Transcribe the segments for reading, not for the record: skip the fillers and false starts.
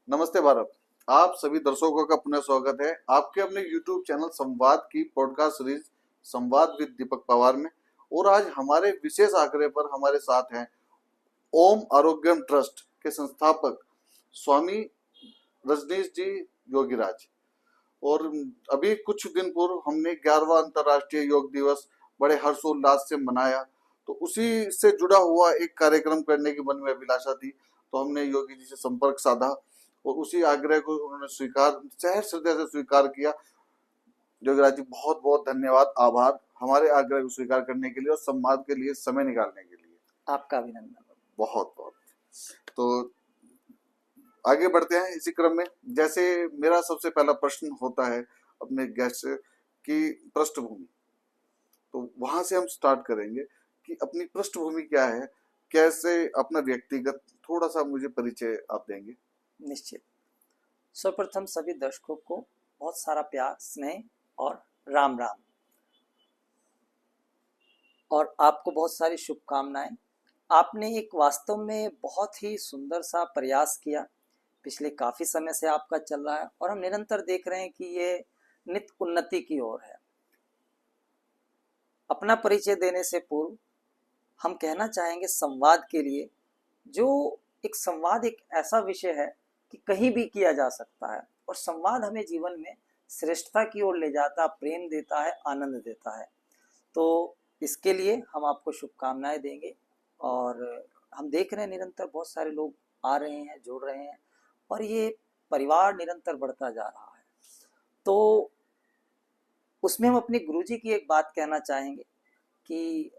नमस्ते भारत। आप सभी दर्शकों का पुनः स्वागत है आपके अपने YouTube चैनल संवाद की पॉडकास्ट सीरीज संवाद विद दीपक पवार में। और आज हमारे विशेष आग्रह पर हमारे साथ हैं ओम आरोग्यम ट्रस्ट के संस्थापक स्वामी रजनीश जी योगीराज। और अभी कुछ दिन पूर्व हमने 11वां अंतर्राष्ट्रीय योग दिवस बड़े हर्षोल्लास से मनाया, तो उसी से जुड़ा हुआ एक कार्यक्रम करने की मन में अभिलाषा थी। तो हमने योगी जी से संपर्क साधा और उसी आग्रह को उन्होंने स्वीकार सहर्ष हृदय से स्वीकार किया। योगीराज जी, बहुत बहुत धन्यवाद, आभार हमारे आग्रह को स्वीकार करने के लिए और संवाद के लिए समय निकालने के लिए। आपका अभिनंदन। बहुत बहुत। तो आगे बढ़ते हैं इसी क्रम में। जैसे मेरा सबसे पहला प्रश्न होता है अपने गेस्ट से कि पृष्ठभूमि, तो वहां से हम स्टार्ट करेंगे कि अपनी पृष्ठभूमि क्या है, कैसे अपना व्यक्तिगत थोड़ा सा मुझे परिचय आप देंगे। निश्चित। सर्वप्रथम सभी दर्शकों को बहुत सारा प्यार, स्नेह और राम राम, और आपको बहुत सारी शुभकामनाएं। आपने एक वास्तव में बहुत ही सुंदर सा प्रयास किया, पिछले काफी समय से आपका चल रहा है और हम निरंतर देख रहे हैं कि ये नित्य उन्नति की ओर है। अपना परिचय देने से पूर्व हम कहना चाहेंगे संवाद के लिए, जो एक संवाद एक ऐसा विषय है कि कहीं भी किया जा सकता है और संवाद हमें जीवन में श्रेष्ठता की ओर ले जाता है, प्रेम देता है, आनंद देता है। तो इसके लिए हम आपको शुभकामनाएं देंगे और हम देख रहे हैं निरंतर बहुत सारे लोग आ रहे हैं, जुड़ रहे हैं और ये परिवार निरंतर बढ़ता जा रहा है। तो उसमें हम अपने गुरुजी की एक बात कहना चाहेंगे कि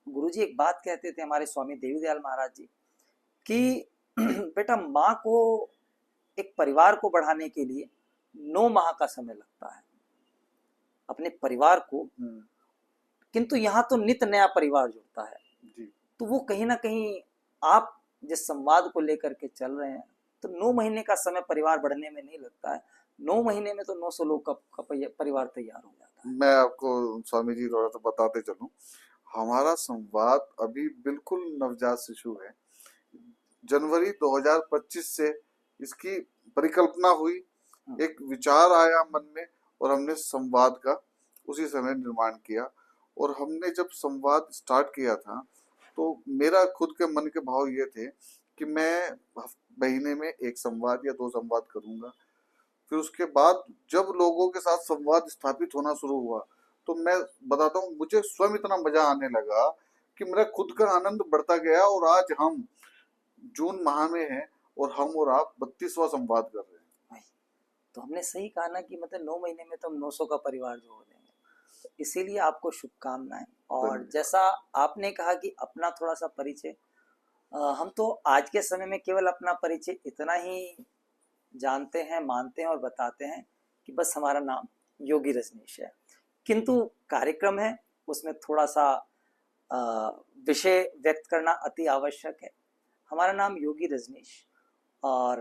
गुरुजी एक बात कहते थे, हमारे स्वामी देवीदयाल महाराज जी, कि बेटा, माँ को एक परिवार को बढ़ाने के लिए 9 माह का समय लगता है अपने परिवार को, किंतु यहाँ तो नित्य नया परिवार जुड़ता है जी। तो वो कहीं ना कहीं आप जिस संवाद को लेकर के चल रहे हैं, तो 9 महीने का समय परिवार बढ़ने में नहीं लगता है। 9 महीने में तो 900 लोग का परिवार तैयार हो जाता है। मैं आपको स्वामी जी थोड़ा सा बताते चलूं, हमारा संवाद अभी बिल्कुल नवजात शिशु है। जनवरी 2025 से इसकी परिकल्पना हुई, एक विचार आया मन में और हमने संवाद का उसी समय निर्माण किया। और हमने जब संवाद स्टार्ट किया था तो मेरा खुद के मन के भाव ये थे कि मैं महीने में 1 संवाद या 2 संवाद करूंगा। फिर उसके बाद जब लोगों के साथ संवाद स्थापित होना शुरू हुआ तो मैं बताता हूँ, मुझे स्वयं इतना मजा आने लगा कि मेरा खुद का आनंद बढ़ता गया। और आज हम जून माह में हैं और हम और आप 32वां संवाद कर रहे हैं। तो हमने सही कहा ना कि मतलब 9 महीने में तो हम 900 का परिवार जोड़ देंगे। तो इसीलिए आपको शुभकामनाएं। और जैसा आपने कहा कि अपना थोड़ा सा परिचय, हम तो आज के समय में केवल अपना परिचय इतना ही जानते हैं, मानते हैं और बताते हैं कि बस हमारा नाम योगी रजनीश है। किंतु कार्यक्रम है उसमें थोड़ा सा विषय व्यक्त करना अति आवश्यक है। हमारा नाम योगी रजनीश, और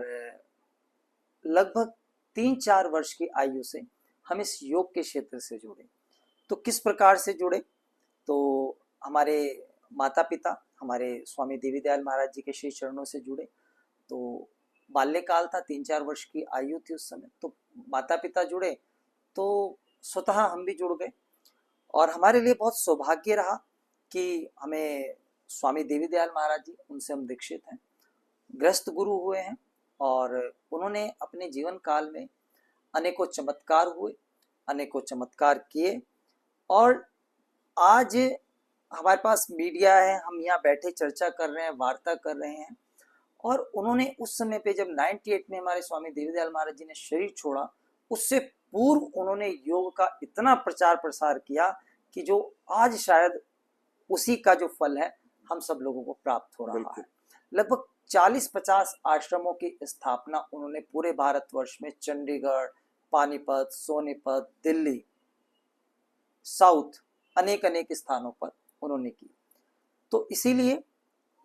लगभग 3-4 वर्ष की आयु से हम इस योग के क्षेत्र से जुड़े। तो किस प्रकार से जुड़े? तो हमारे माता पिता हमारे स्वामी देवीदयाल महाराज जी के श्री चरणों से जुड़े। तो बाल्यकाल था, 3-4 वर्ष की आयु थी उस समय, तो माता पिता जुड़े तो स्वतः हम भी जुड़ गए। और हमारे लिए बहुत सौभाग्य रहा कि हमें स्वामी देवीदयाल महाराज जी, उनसे हम दीक्षित हैं, गृहस्थ गुरु हुए हैं और उन्होंने अपने जीवन काल में अनेकों चमत्कार हुए, अनेकों चमत्कार किए। और आज हमारे पास मीडिया है, हम यहाँ बैठे चर्चा कर रहे हैं, वार्ता कर रहे हैं। और उन्होंने उस समय पे जब 98 में हमारे स्वामी देवीदयाल महाराज जी ने शरीर छोड़ा, उससे पूर्व उन्होंने योग का इतना प्रचार प्रसार किया कि जो आज शायद उसी का जो फल है हम सब लोगों को प्राप्त हो रहा है। लगभग 40-50 आश्रमों की स्थापना उन्होंने पूरे भारतवर्ष में, चंडीगढ़, पानीपत, सोनीपत, दिल्ली, साउथ, अनेक स्थानों पर उन्होंने की। तो इसीलिए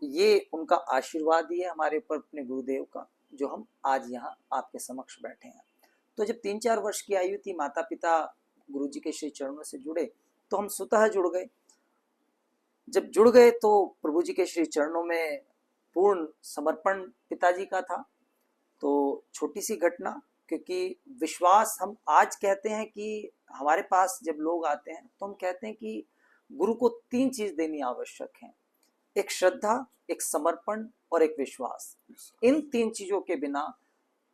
ये उनका आशीर्वाद ही है हमारे ऊपर, अपने गुरुदेव का, जो हम आज यहाँ आपके समक्ष बैठे हैं। तो जब 3-4 वर्ष की आयु थी, माता पिता गुरुजी के श्री चरणों से जुड़े तो हम स्वतः जुड़ गए। जब जुड़ गए तो प्रभु जी के श्री चरणों में पूर्ण समर्पण पिताजी का था तो छोटी सी घटना, क्योंकि विश्वास हम आज कहते हैं कि हमारे पास जब लोग आते हैं तो हम कहते हैं कि गुरु को 3 चीज देनी आवश्यक है, एक श्रद्धा, एक समर्पण और एक विश्वास। इन 3 चीजों के बिना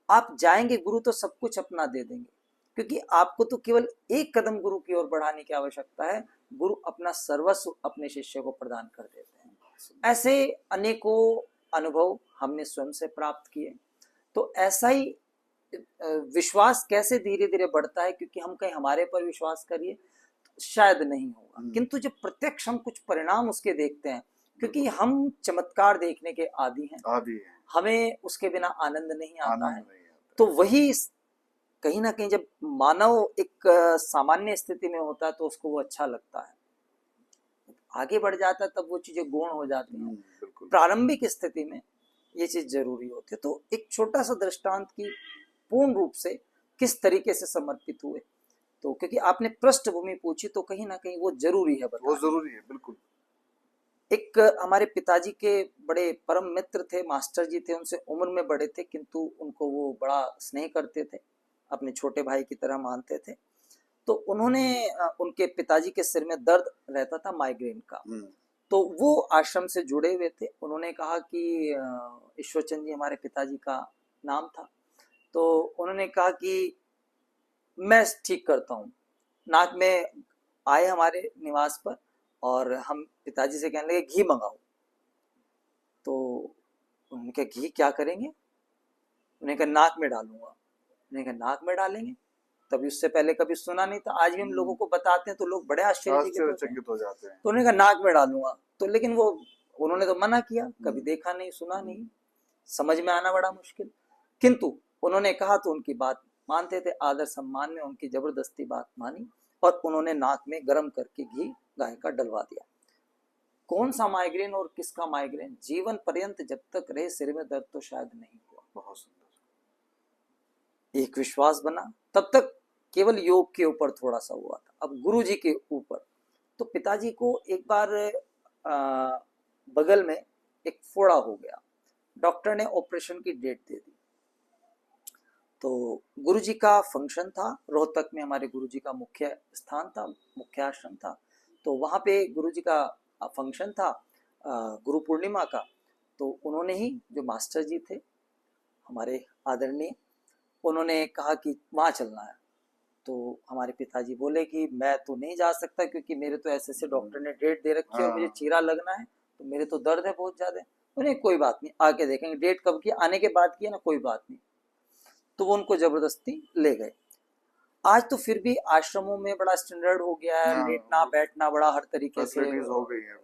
आप जाएंगे गुरु तो सब कुछ अपना दे देंगे, क्योंकि आपको तो केवल एक कदम गुरु की ओर बढ़ाने की आवश्यकता है, गुरु अपना सर्वस्व अपने शिष्य को प्रदान कर देते हैं। ऐसे अनेकों अनुभव हमने स्वयं से प्राप्त किए। तो ऐसा ही विश्वास कैसे धीरे धीरे बढ़ता है, क्योंकि हम कहीं हमारे पर विश्वास करिए तो शायद नहीं होगा, किंतु जब प्रत्यक्ष हम कुछ परिणाम उसके देखते हैं, क्योंकि हम चमत्कार देखने के आदी हैं, हमें उसके बिना आनंद नहीं आता है। तो वही कहीं ना कहीं जब मानव एक सामान्य स्थिति में होता है तो उसको वो अच्छा लगता है, आगे बढ़ जाता है तब वो चीजें गौण हो जाती हैं। प्रारंभिक स्थिति में ये चीज जरूरी होती है। तो एक छोटा सा दृष्टांत की पूर्ण रूप से किस तरीके से समर्पित हुए, तो क्योंकि आपने पृष्ठभूमि पूछी तो कहीं ना कहीं वो जरूरी है बताना। वो जरूरी है, बिल्कुल। एक हमारे पिताजी के बड़े परम मित्र थे, मास्टर जी थे, उनसे उम्र में बड़े थे, किंतु उनको वो बड़ा स्नेह करते थे, अपने छोटे भाई की तरह मानते थे। तो उन्होंने उनके पिताजी के सिर में दर्द रहता था माइग्रेन का, तो वो आश्रम से जुड़े हुए थे। उन्होंने कहा कि ईश्वरचंद जी हमारे पिताजी का नाम था, तो उन्होंने कहा कि मैं ठीक करता हूँ। नाक में आए हमारे निवास पर और हम पिताजी से कहने लगे घी मंगाओ। तो उन्होंने कहा घी क्या करेंगे? उन्होंने कहा नाक में डालूंगा। उन्होंने कहा नाक में डालेंगे? तभी उससे पहले कभी सुना नहीं था। आज भी हम लोगों को बताते हैं तो लोग बड़े आश्चर्यचकित हो जाते हैं। तो उन्होंने कहा नाक में डालूंगा, तो लेकिन वो उन्होंने तो मना किया, कभी देखा नहीं, सुना नहीं, समझ में आना बड़ा मुश्किल। किंतु उन्होंने कहा तो उनकी बात मानते थे, आदर सम्मान में उनकी जबरदस्ती बात मानी और उन्होंने नाक में गर्म करके घी गाय का डलवा दिया। कौन सा माइग्रेन और किसका माइग्रेन? जीवन पर्यंत जब तक रहे सिर में दर्द तो शायद नहीं हुआ। बहुत सुंदर। एक विश्वास बना, तब तक केवल योग के ऊपर थोड़ा सा हुआ था, अब गुरु जी के ऊपर। तो पिताजी को एक बार बगल में एक फोड़ा हो गया, डॉक्टर ने ऑपरेशन की डेट दे दी। तो गुरुजी का फंक्शन था, रोहतक में हमारे गुरुजी का मुख्य स्थान था, मुख्य आश्रम था। तो वहाँ पे गुरुजी का फंक्शन था गुरु पूर्णिमा का। तो उन्होंने ही, जो मास्टर जी थे हमारे आदरणीय, उन्होंने कहा कि वहाँ चलना है। तो हमारे पिताजी बोले कि मैं तो नहीं जा सकता, क्योंकि मेरे तो ऐसे डॉक्टर ने डेट दे रखी है और मुझे चीरा लगना है, तो मेरे तो दर्द है बहुत ज्यादा। उन्हें कोई बात नहीं, आके देखेंगे, डेट कब की, आने के बाद की है ना, कोई बात नहीं। तो वो उनको जबरदस्ती ले गए। आज तो फिर भी आश्रमों में बड़ा स्टैंडर्ड हो गया है, लेटना बैठना बड़ा हर तरीके से हो गई है,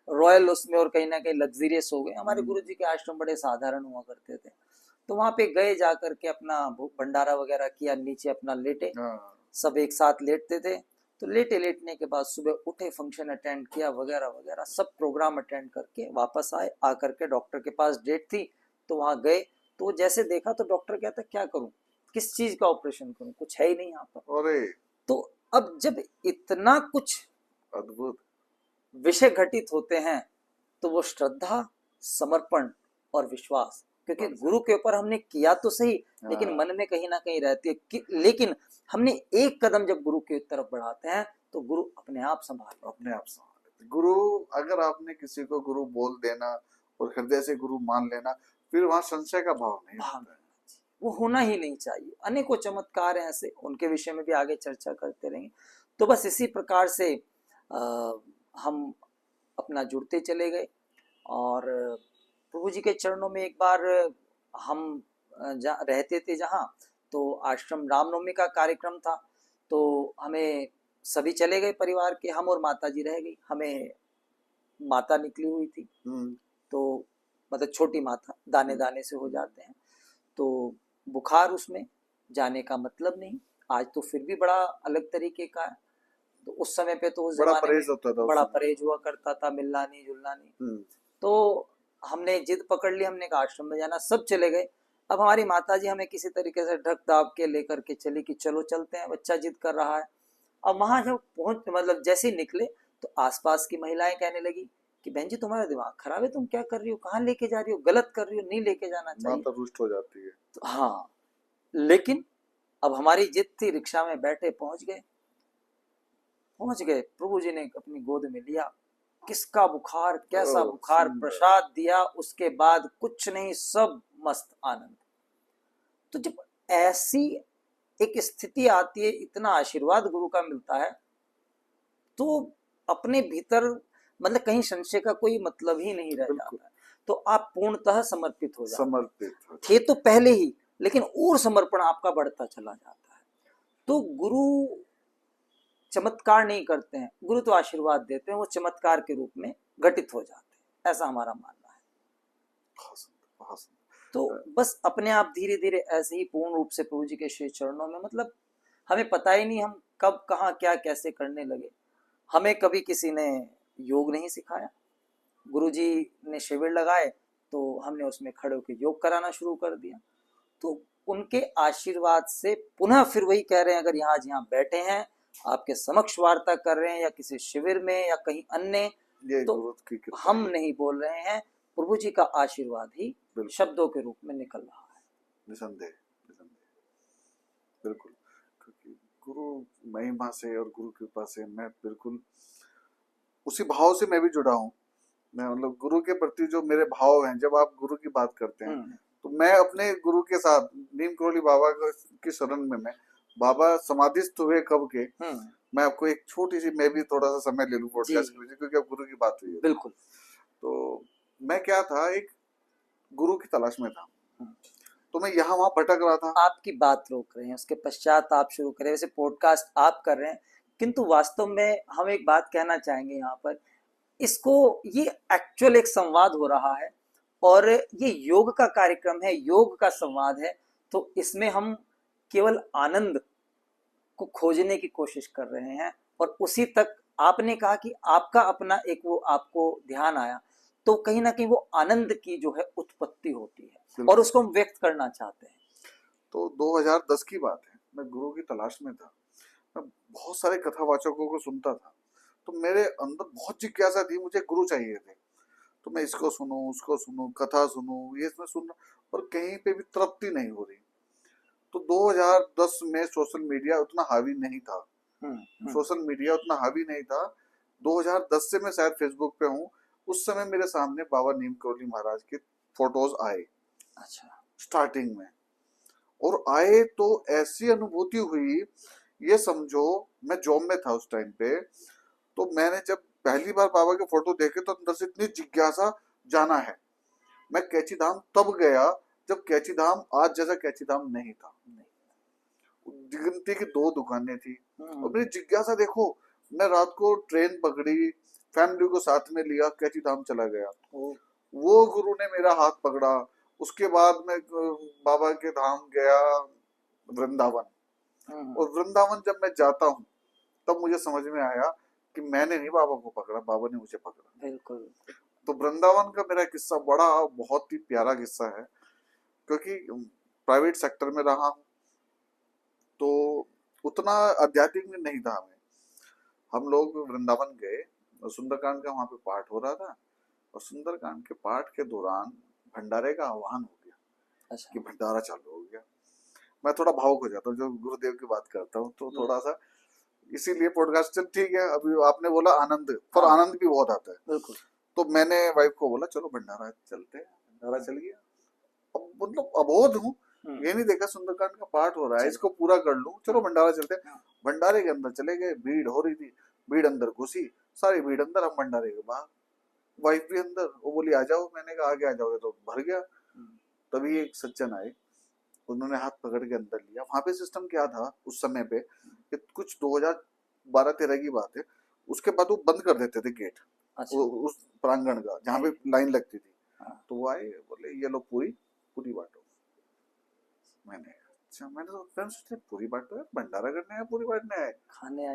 रॉयल उसमें, और कहीं ना कहीं लग्जरियस हो गए। हमारे गुरुजी के आश्रम बड़े साधारण हुआ करते थे। तो वहां पे गए, जाकर के अपना भंडारा वगैरह किया, नीचे अपना लेटे, सब एक साथ लेटते थे। तो लेटने के बाद सुबह उठे, फंक्शन अटेंड किया वगैरह वगैरह, सब प्रोग्राम अटेंड करके वापस आए। आकर के डॉक्टर के पास डेट थी, तो वहां गए। तो जैसे देखा तो डॉक्टर कहता क्या करूं, किस चीज का ऑपरेशन करूं, कुछ है ही नहीं यहाँ पर। अरे तो अब जब इतना कुछ अद्भुत विषय घटित होते हैं, तो वो श्रद्धा, समर्पण और विश्वास, क्योंकि गुरु के ऊपर हमने किया तो सही, लेकिन मन में कहीं ना कहीं रहती है कि, लेकिन हमने एक कदम जब गुरु की तरफ बढ़ाते हैं तो गुरु अपने आप संभाल। गुरु, अगर आपने किसी को गुरु बोल देना और हृदय से गुरु मान लेना, फिर वहां संशय का भाव नहीं होता है। वो होना ही नहीं चाहिए। अनेकों चमत्कार हैं ऐसे, उनके विषय में भी आगे चर्चा करते रहेंगे। तो बस इसी प्रकार से हम अपना जुड़ते चले गए और प्रभु जी के चरणों में एक बार हम रहते थे जहाँ, तो आश्रम रामनवमी का कार्यक्रम था। तो हमें सभी चले गए परिवार के, हम और माता जी रह गई। हमें माता निकली हुई थी, तो मतलब छोटी माता, दाने दाने से हो जाते हैं, तो बुखार उसमें जाने का मतलब नहीं। आज तो फिर भी बड़ा अलग तरीके का है। तो उस समय पे तो उस बड़ा परहेज होता था, बड़ा परहेज हुआ करता था, मिलना नहीं जुलना नहीं। तो हमने जिद पकड़ ली, हमने कहा आश्रम में जाना, सब चले गए। अब हमारी माताजी हमें किसी तरीके से ढक दाब के लेकर के चली कि चलो चलते हैं, बच्चा जिद कर रहा है। अब वहां जब पहुंच, मतलब जैसे ही निकले, तो आसपास की महिलाएं कहने लगी कि बहन जी तुम्हारा दिमाग खराब है, तुम क्या कर रही हो, कहाँ लेके जा रही हो, गलत कर रही हो, नहीं लेके जाना चाहिए। माता रुष्ट हो जाती है। तो हाँ, लेकिन अब हमारी जिद थी, रिक्शा में बैठे, पहुंच गए, प्रभु जी ने अपनी गोद में लिया, किसका बुखार, कैसा ओह बुखार, सुंदर। प्रसाद दिया, उसके बाद कुछ नहीं, सब मस्त आनंद। तो जब ऐसी एक स्थिति आती है, इतना आशीर्वाद गुरु का मिलता है, तो अपने भीतर मतलब कहीं संशय का कोई मतलब ही नहीं रह बिल्कुल जाता है। तो आप पूर्णतः समर्पित हो जाते समर्पित हो हैं। थे तो पहले ही, लेकिन और समर्पण आपका बढ़ता चला जाता है। तो गुरु चमत्कार नहीं करते हैं, गुरु तो आशीर्वाद देते हैं, वो चमत्कार के रूप में घटित हो जाते हैं, ऐसा हमारा मानना है। बहुत सुंदर, बहुत सुंदर। तो बस अपने आप धीरे धीरे ऐसे ही पूर्ण रूप से प्रभु जी के श्री चरणों में, मतलब हमें पता ही नहीं हम कब कहाँ क्या कैसे करने लगे। हमें कभी किसी ने योग नहीं सिखाया, गुरु जी ने शिविर लगाए तो हमने उसमें खड़े होकर योग कराना शुरू कर दिया। तो उनके आशीर्वाद से पुनः फिर वही कह रहे हैं, अगर यहाँ आज यहाँ बैठे हैं, आपके समक्ष वार्ता कर रहे हैं, या किसी शिविर में या कहीं अन्य, ये तो गुरु की कृपा हम है। नहीं बोल रहे हैं, प्रभु जी का आशीर्वाद ही बिल्कुल शब्दों के रूप में निकल रहा है। निसंदेह, निसंदेह, बिल्कुल। क्योंकि गुरु महिमा से और गुरु कृपा से मैं बिल्कुल उसी भाव से मैं भी जुड़ा हूँ। मैं मतलब गुरु के प्रति जो मेरे भाव हैं, जब आप गुरु की बात करते हैं तो मैं अपने गुरु के साथ नीम करोली बाबा की शरण में, मैं बाबा समाधिस्थ हुए कब के, मैं आपको एक छोटी सी, मैं भी थोड़ा सा समय ले लूं पॉडकास्ट के लिए, क्योंकि अब गुरु की बात हुई है। बिल्कुल। तो मैं क्या था, एक गुरु की तलाश में था, तो मैं यहाँ वहां भटक रहा था। आपकी बात रोक रहे हैं, उसके पश्चात आप शुरू करें, वैसे पॉडकास्ट आप कर रहे हैं, किंतु वास्तव में हम एक बात कहना चाहेंगे यहाँ पर, इसको, ये एक्चुअल एक संवाद हो रहा है और ये योग का कार्यक्रम है, योग का संवाद है। तो इसमें हम केवल आनंद को खोजने की कोशिश कर रहे हैं, और उसी तक आपने कहा कि आपका अपना एक वो आपको ध्यान आया, तो कहीं ना कहीं वो आनंद की जो है उत्पत्ति होती है और उसको हम व्यक्त करना चाहते हैं। तो 2010 की बात है, मैं गुरु की तलाश में था, मैं बहुत सारे कथावाचकों को सुनता था, तो मेरे अंदर बहुत जिज्ञासा थी, मुझे गुरु चाहिए थे। तो मैं इसको सुनूं, उसको सुनूं, कथा सुनूं, ये इसमें सुन, और कहीं पे भी तृप्ति नहीं हो रही। तो 2010 में सोशल मीडिया उतना हावी नहीं था, सोशल मीडिया उतना हावी नहीं था। 2010 से मैं शायद फेसबुक पे हूँ, उस समय मेरे सामने बाबा नीम करोली महाराज के फोटोज आए। अच्छा। स्टार्टिंग में, और आए तो ऐसी अनुभूति हुई, ये समझो मैं जॉब में था उस टाइम पे, तो मैंने जब पहली बार बाबा के फोटो देखे तो अंदर से इतनी जिज्ञासा, जाना है। मैं कैची धाम तब गया जब कैची धाम आज जैसा कैची धाम नहीं था, गिनती की 2 दुकानें थी, और मेरी जिज्ञासा देखो, मैं रात को ट्रेन पकड़ी, फैमिली को साथ में लिया, कैची धाम चला गया। वो गुरु ने मेरा हाथ पकड़ा, उसके बाद मैं बाबा के धाम गया वृंदावन, और वृंदावन जब मैं जाता हूँ तब मुझे समझ में आया कि मैंने नहीं बाबा को पकड़ा, बाबा ने मुझे पकड़ा। बिल्कुल। तो वृंदावन का मेरा किस्सा बड़ा बहुत ही प्यारा किस्सा है, क्योंकि प्राइवेट सेक्टर में रहा हूँ तो उतना आध्यात्मिक नहीं था हमें। हम लोग वृंदावन गए, सुंदरकांड का वहां पे पाठ हो रहा था, और सुंदरकांड के पाठ के दौरान भंडारे का आह्वान हो गया। अच्छा। कि भंडारा चालू हो गया। मैं थोड़ा भावुक हो जाता हूँ जब गुरुदेव की बात करता हूँ, तो थोड़ा सा, इसीलिए पॉडकास्ट चल ठीक है। अभी आपने बोला आनंद, पर आनंद भी बहुत आता है। बिल्कुल। तो मैंने वाइफ को बोला चलो भंडारा चलते हैं, भंडारा चल गया। अब मतलब अबोध हूँ, ये नहीं देखा सुंदरकांड का पाठ हो रहा है, इसको पूरा कर लूं, चलो भंडारा चलते हैं। भंडारे के अंदर चले गए, भीड़ हो रही थी, भीड़ अंदर घुसी, सारी भीड़ अंदर, हम भंडारे के बाहर, वाइफ भी अंदर, वो बोली आ जाओ, मैंने कहा आगे आ जाओगे, तो भर गया। तभी एक सज्जन आए, उन्होंने हाथ पकड़ के अंदर लिया। वहां पे सिस्टम क्या था उस समय पे, कि कुछ 2012-13 की बात है, उसके बाद वो बंद कर देते थे गेट। अच्छा। उस प्रांगण का जहाँ पे लाइन लगती थी। तो वो आए, बोले ये लो पूरी पूरी बांटो। मैंने अच्छा, मैंने तो फ्रेंड्स सोचे पूरी बांटो है, भंडारा करने आए, पूरी बांटने आए, खाने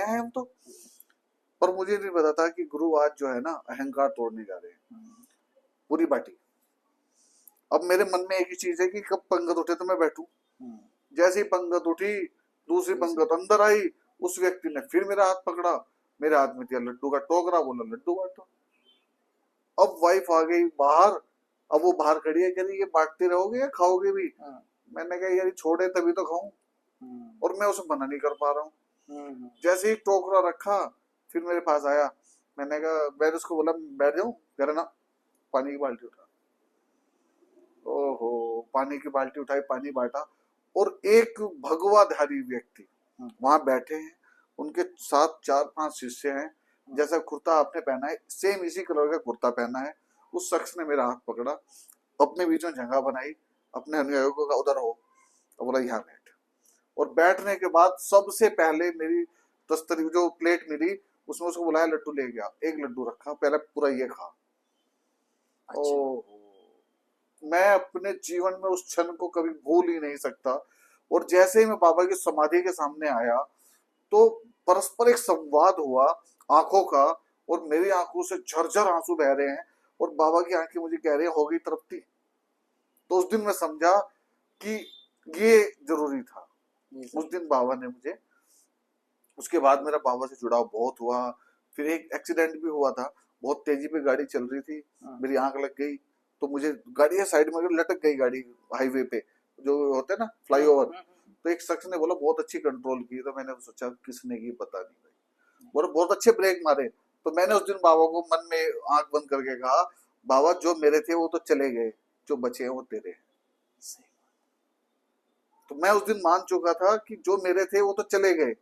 आए हम तो। पर मुझे नहीं पता था कि गुरु आज जो है ना अहंकार तोड़ने जा रहे हैं। पूरी बाटी। अब मेरे मन में एक ही चीज है कि कब पंगत उठे तो मैं बैठूं। जैसे ही पंगत उठी, दूसरी पंगत अंदर आई, उस व्यक्ति ने फिर मेरा हाथ पकड़ा, मेरे हाथ में दिया लड्डू का टोकरा, बोला लड्डू बांटो। अब वाइफ आ गई बाहर, अब वो बाहर खड़ी है, कह रही ये बांटते रहोगे या खाओगे भी? हाँ, मैंने कहा यार छोड़े तभी तो खाऊं, और मैं उसे मना नहीं कर पा रहा हूँ। जैसे ही टोकरा रखा, फिर मेरे पास आया, मैंने उसको बोला बैठ जाऊं, कह रहा ना, पानी की बाल्टी उठा। ओहो, पानी की बाल्टी उठाई, पानी बांटा, और एक भगवाधारी व्यक्ति वहां बैठे हैं, उनके साथ 4-5 शिष्य हैं, जैसा कुर्ता आपने पहना है सेम इसी कलर का कुर्ता पहना है। उस शख्स ने मेरा हाथ पकड़ा, अपने बीच में जगह बनाई, अपने अनुयायियों को कहा उधर हो, तो बोला यहाँ बैठ। और बैठने के बाद सबसे पहले मेरी तस्तरी जो प्लेट मिली उसमें उसको बुलाया, लड्डू ले गया, एक लड्डू रखा, पहले पूरा ये खा। अच्छा। ओहो, मैं अपने जीवन में उस क्षण को कभी भूल ही नहीं सकता। और जैसे ही मैं बाबा की समाधि के सामने आया, तो परस्पर एक संवाद हुआ आंखों का, और मेरी आंखों से झरझर आंसू बह रहे हैं, और बाबा की आंखें मुझे कह रही है हो गई तृप्ति। तो उस दिन मैं समझा कि ये जरूरी था। उस दिन बाबा ने मुझे, उसके बाद मेरा बाबा से जुड़ाव बहुत हुआ। फिर एक एक्सीडेंट भी हुआ था, बहुत तेजी पे गाड़ी चल रही थी, मेरी आंख लग गई, तो मुझे गाड़ी साइड में लटक गई, गाड़ी हाईवे पे जो होते हैं ना फ्लाईओवर। तो एक शख्स ने बोला बहुत अच्छी कंट्रोल की, तो मैंने सोचा किसने की पता नहीं भाई, बोला बहुत अच्छे ब्रेक मारे। तो मैंने उस दिन बाबा को मन में आंख बंद करके कहा, बाबा जो मेरे थे वो तो चले गए, जो बचे हैं वो तेरे हैं। तो मैं उस दिन मान चुका था कि जो मेरे थे वो तो चले गए,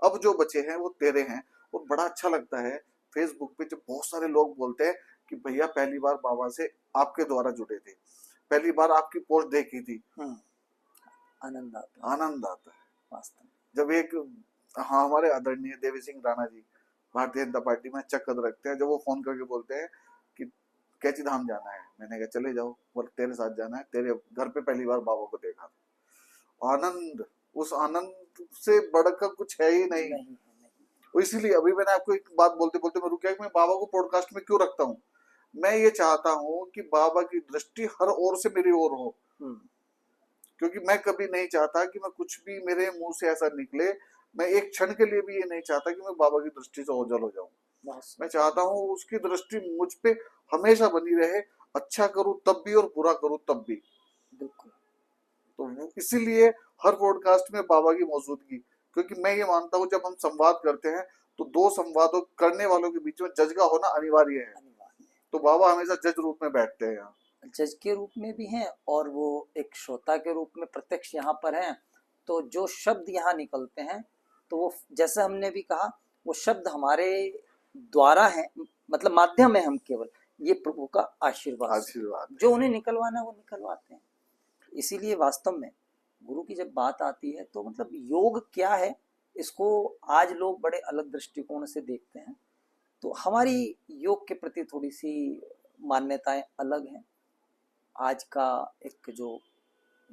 अब जो बचे हैं वो तेरे हैं। और बड़ा अच्छा लगता है फेसबुक पे जब बहुत सारे लोग बोलते हैं कि भैया पहली बार बाबा से आपके द्वारा जुड़े थे, पहली बार आपकी पोस्ट देखी थी। आनंद आता है, आनंद आता है वास्तव में। जब एक, हाँ, हमारे आदरणीय देवी सिंह राणा जी भारतीय जनता पार्टी में अच्छा कद रखते हैं, जब वो फोन करके बोलते हैं कि कैची धाम जाना है, मैंने कहा चले जाओ, बोले तेरे साथ जाना है, तेरे घर पे पहली बार बाबा को देखा। आनंद, उस आनंद से बढ़कर कुछ है ही नहीं। और इसीलिए अभी मैंने आपको एक बात बोलते बोलते मैं रुक गया कि मैं बाबा को पॉडकास्ट में क्यों रखता हूँ। मैं ये चाहता हूँ कि बाबा की दृष्टि हर ओर से मेरी ओर हो, क्योंकि मैं कभी नहीं चाहता कि मैं कुछ भी मेरे मुंह से ऐसा निकले, मैं एक क्षण के लिए भी ये नहीं चाहता कि मैं बाबा की दृष्टि से ओझल हो जाऊं। मैं चाहता हूँ उसकी दृष्टि मुझ पे हमेशा बनी रहे, अच्छा करूं तब भी और बुरा करूं तब भी। बिल्कुल। तो इसीलिए हर पॉडकास्ट में बाबा की मौजूदगी, क्योंकि मैं ये मानता हूँ जब हम संवाद करते हैं तो दो संवादों करने वालों के बीच में जज का होना अनिवार्य है। तो बाबा हमेशा जज रूप में बैठते हैं यहाँ, जज के रूप में भी हैं और वो एक श्रोता के रूप में प्रत्यक्ष यहाँ पर हैं। तो जो शब्द यहाँ निकलते हैं, तो वो जैसे हमने भी कहा, वो शब्द हमारे द्वारा है, मतलब माध्यम है, हम केवल ये प्रभु का आशीर्वाद जो उन्हें निकलवाना वो निकलवाते हैं। इसीलिए वास्तव में गुरु की जब बात आती है तो मतलब योग क्या है, इसको आज लोग बड़े अलग दृष्टिकोण से देखते हैं। तो हमारी योग के प्रति थोड़ी सी मान्यताएं अलग हैं। आज का एक जो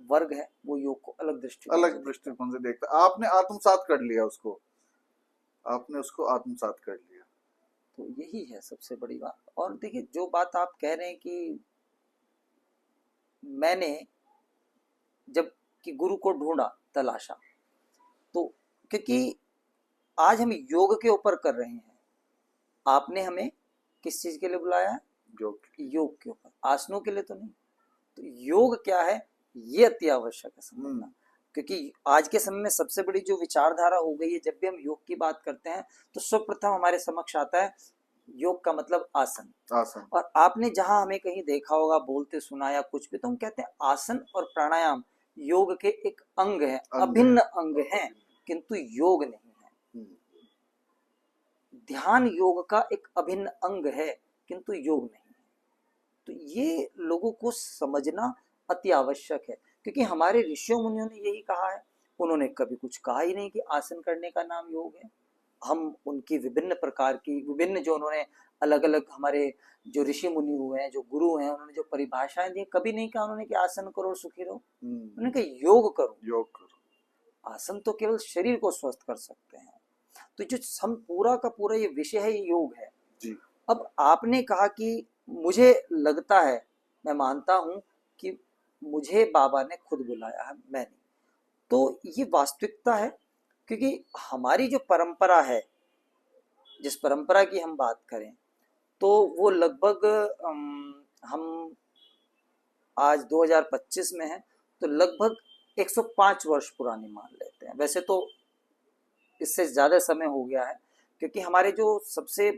वर्ग है वो योग को अलग दृष्टिकोण से देखता। आपने आत्मसात कर लिया उसको, आपने उसको आत्मसात कर लिया, तो यही है सबसे बड़ी बात। और देखिए जो बात आप कह रहे हैं कि मैंने जब कि गुरु को ढूंढा, तलाशा, तो क्योंकि आज हम योग के ऊपर कर रहे हैं, आपने हमें किस चीज के लिए बुलाया है? योग के ऊपर, आसनों के लिए तो नहीं। तो योग क्या है ये अति आवश्यक है समझना, क्योंकि आज के समय में सबसे बड़ी जो विचारधारा हो गई है, जब भी हम योग की बात करते हैं तो सर्वप्रथम हमारे समक्ष आता है योग का मतलब आसन। और आपने जहां हमें कहीं देखा होगा बोलते सुना या कुछ भी, तो हम कहते हैं आसन और प्राणायाम योग के एक अंग है, अभिन्न अंग है, किंतु योग नहीं है। ध्यान योग का एक अभिन्न अंग है, किंतु योग नहीं है। तो ये लोगों को समझना अति आवश्यक है, क्योंकि हमारे ऋषियों मुनियों ने यही कहा है। उन्होंने कभी कुछ कहा ही नहीं कि आसन करने का नाम योग है। हम उनकी विभिन्न प्रकार की विभिन्न जो उन्होंने अलग अलग हमारे जो ऋषि मुनि हुए हैं, जो गुरु हैं, उन्होंने जो परिभाषाएं दी, कभी नहीं कहा उन्होंने कि आसन करो सुखी रहो। उन्होंने कहा योग करो। आसन तो केवल शरीर को स्वस्थ कर सकते हैं। तो जो हम पूरा का पूरा ये विषय है, ये योग है जी। अब आपने कहा कि मुझे लगता है, मैं मानता हूं कि मुझे बाबा ने खुद बुलाया है, मैंने, तो ये वास्तविकता है। क्योंकि हमारी जो परंपरा है, जिस परंपरा की हम बात करें, तो वो लगभग हम आज 2025 में है, तो लगभग 105 वर्ष पुरानी मान लेते हैं। वैसे तो इससे ज्यादा समय हो गया है, क्योंकि हमारे जो सबसे